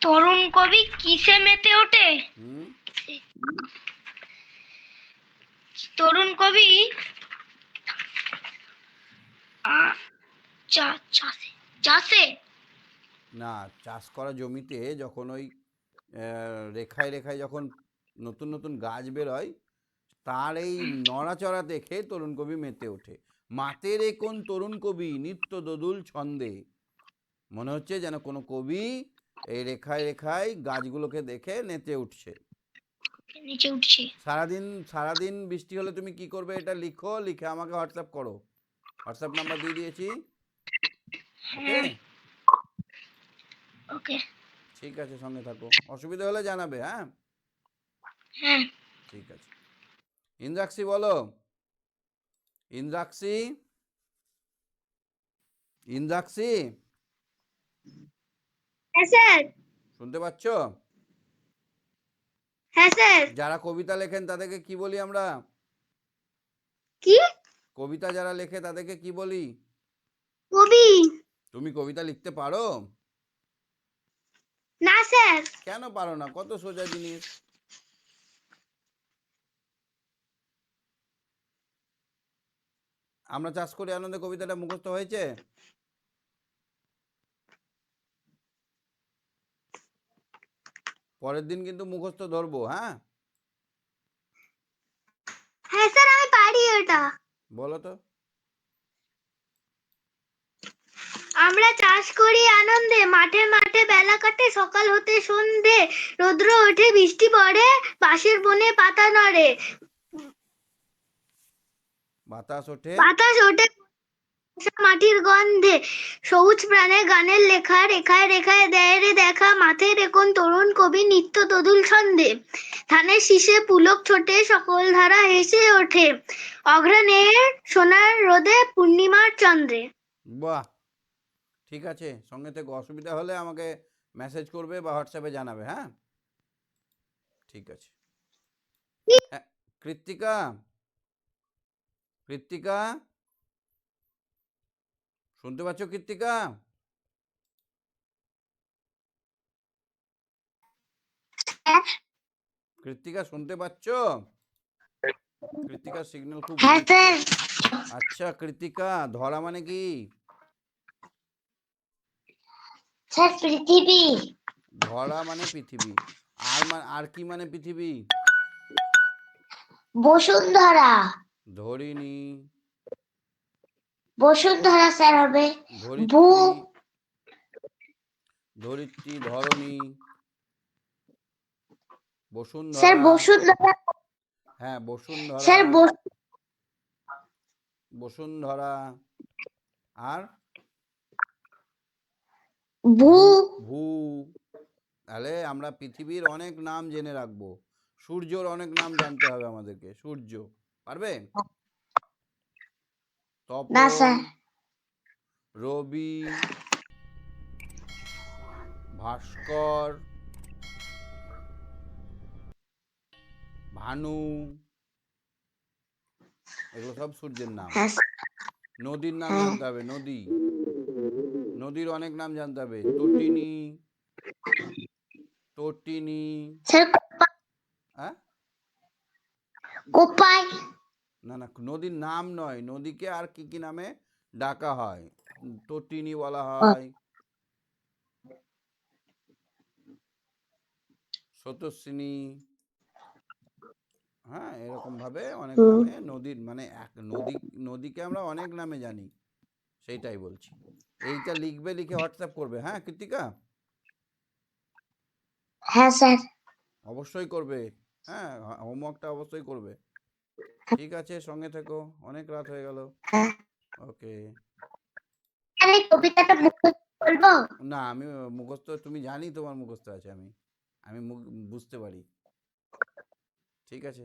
Speaker 2: তরুণ কবি কিসে মেতে ওঠে?
Speaker 1: হুম
Speaker 2: তরুণ কবি চাষে। চাষে।
Speaker 1: না, চাষ করা জমিতে যখন ওই রেখায় রেখায় যখন নতুন নতুন গাছ বেরোয়, তার এই নড়াচড়া দেখে তরুণ কবি মেতে ওঠে। মাতের এ কোন তরুণ কবি নিত্য দোদুল ছন্দে। মনে হচ্ছে যেন কোনো কবি এই রেখায় রেখায় গাছগুলোকে দেখে নেচে উঠছে।
Speaker 2: নিচে উঠছে।
Speaker 1: সারাদিন সারাদিন বৃষ্টি হলে তুমি কি করবে, এটা লিখো, লিখে আমাকে হোয়াটসঅ্যাপ করো। হোয়াটসঅ্যাপ নাম্বার দিয়ে দিয়েছি, ওকে?
Speaker 2: হ্যাঁ, ওকে।
Speaker 1: ঠিক আছে, সঙ্গে থাকো, অসুবিধা হলে জানাবে, হ্যাঁ?
Speaker 2: হ্যাঁ
Speaker 1: ঠিক আছে। ইন্দ্রাক্ষী বলো। ইন্দ্রাক্ষী, ইন্দ্রাক্ষী,
Speaker 2: হ্যাঁ স্যার।
Speaker 1: শুনতে পাচ্ছ?
Speaker 2: হ্যাঁ স্যার।
Speaker 1: যারা কবিতা লেখেন তাদেরকে কি বলি আমরা?
Speaker 2: কি?
Speaker 1: কবিতা যারা লেখে তাদেরকে কি বলি?
Speaker 2: কবি।
Speaker 1: তুমি কবিতা লিখতে পারো?
Speaker 2: না স্যার।
Speaker 1: কেন পারো না? কত সোজা জিনিস। আমরা চাষ করি আনন্দে কবিতাটা মুখস্থ হয়েছে? পরের দিন কিন্তু মুখস্থ ধরবো, হ্যাঁ?
Speaker 2: হ্যাঁ স্যার, আমি পারি ওটা।
Speaker 1: বলো তো।
Speaker 2: আমরা চাষ করি আনন্দে, মাঠে মাঠে বেলা কাটে, সকাল হতে সন্ধে, রৌদ্র ওঠে বৃষ্টি পড়ে, বাঁশের বনে পাতা নড়ে,
Speaker 1: বাতাস ওঠে।
Speaker 2: বাতাস ওঠে মাটির গন্ধে, সবুজ প্রাণে গানের লেখা, রেখায় রেখায় দেয় রে দেখা, মাথায় রেখুন তরুণ কবি নিত্য দোদুল ছন্দে, ধানের শীষে পুলক ছোটে, সকল ধারা হেসে ওঠে, অঘ্রাণের সোনার রোদে পূর্ণিমার চন্দ্রে।
Speaker 1: বাহ, ঠিক আছে, সঙ্গে থেকে অসুবিধা হলে আমাকে মেসেজ করবে বা হোয়াটসঅ্যাপে জানাবে, হ্যাঁ? ঠিক আছে। হ্যাঁ, কৃত্তিকা, কৃত্তিকা, শুনতে পাচ্ছ কৃত্তিকা? কৃত্তিকা, শুনতে পাচ্ছ? কৃতিকার সিগন্যাল খুব
Speaker 2: হ্যাঁ
Speaker 1: উইক।
Speaker 2: স্যার।
Speaker 1: আচ্ছা কৃতিকা, ধরা মানে কি?
Speaker 2: স্যার পৃথিবী।
Speaker 1: ধরা মানে পৃথিবী। আর কি মানে পৃথিবী?
Speaker 2: বসুন্ধরা।
Speaker 1: ধরিণী,
Speaker 2: বসুন্ধরা স্যার হবে। ভূ।
Speaker 1: ধরিত্রী, ধরিত্রী, ধরণী,
Speaker 2: স্যার
Speaker 1: বসুন্ধরা।
Speaker 2: বসুন্ধরা।
Speaker 1: হ্যাঁ বসুন্ধরা,
Speaker 2: স্যার
Speaker 1: বসুন্ধরা। আর
Speaker 2: ভূ।
Speaker 1: ভূ, ভূ। তাহলে আমরা পৃথিবীর অনেক নাম জেনে রাখবো। সূর্যর অনেক নাম জানতে হবে আমাদেরকে। সূর্য পারবে?
Speaker 2: না
Speaker 1: তপন,
Speaker 2: স্যার।
Speaker 1: রবি, ভাস্কর, ভানু, এগুলো সব সূর্যের নাম।
Speaker 2: হ্যাঁ স্যার।
Speaker 1: নদীর নাম
Speaker 2: হ্যাঁ
Speaker 1: জানতে হবে। নদী, নদীর অনেক নাম জানতে হবে। তটিনী, তটিনী।
Speaker 2: স্যার
Speaker 1: হ্যাঁ,
Speaker 2: কোপাই।
Speaker 1: না না, নদীর নাম নয়, নদীকে আর কি কি নামে ডাকা হয়? তটিনী বলা হয়, স্রোতস্বিনী। হ্যাঁ, এরকম ভাবে অনেক নামে নদীর মানে এক নদী, নদীকে আমরা অনেক নামে জানি, সেইটাই বলছি। এইটা লিখবে, লিখে হোয়াটসঅ্যাপ করবে। হ্যাঁ কৃতিকা,
Speaker 2: হ্যাঁ স্যার।
Speaker 1: অবশ্যই করবে। হ্যাঁ, হোমওয়ার্কটা অবশ্যই করবে। ঠিক আছে, সঙ্গে থেকো, অনেক রাত হয়ে গেল।
Speaker 2: হ্যাঁ।
Speaker 1: ওকে।
Speaker 2: স্যার এই কবিতাটা মুখস্থ বলবো?
Speaker 1: না আমি মুখস্থ, তুমি জানি তোমার মুখস্থ আছে, আমি আমি বুঝতে পারি। ঠিক আছে।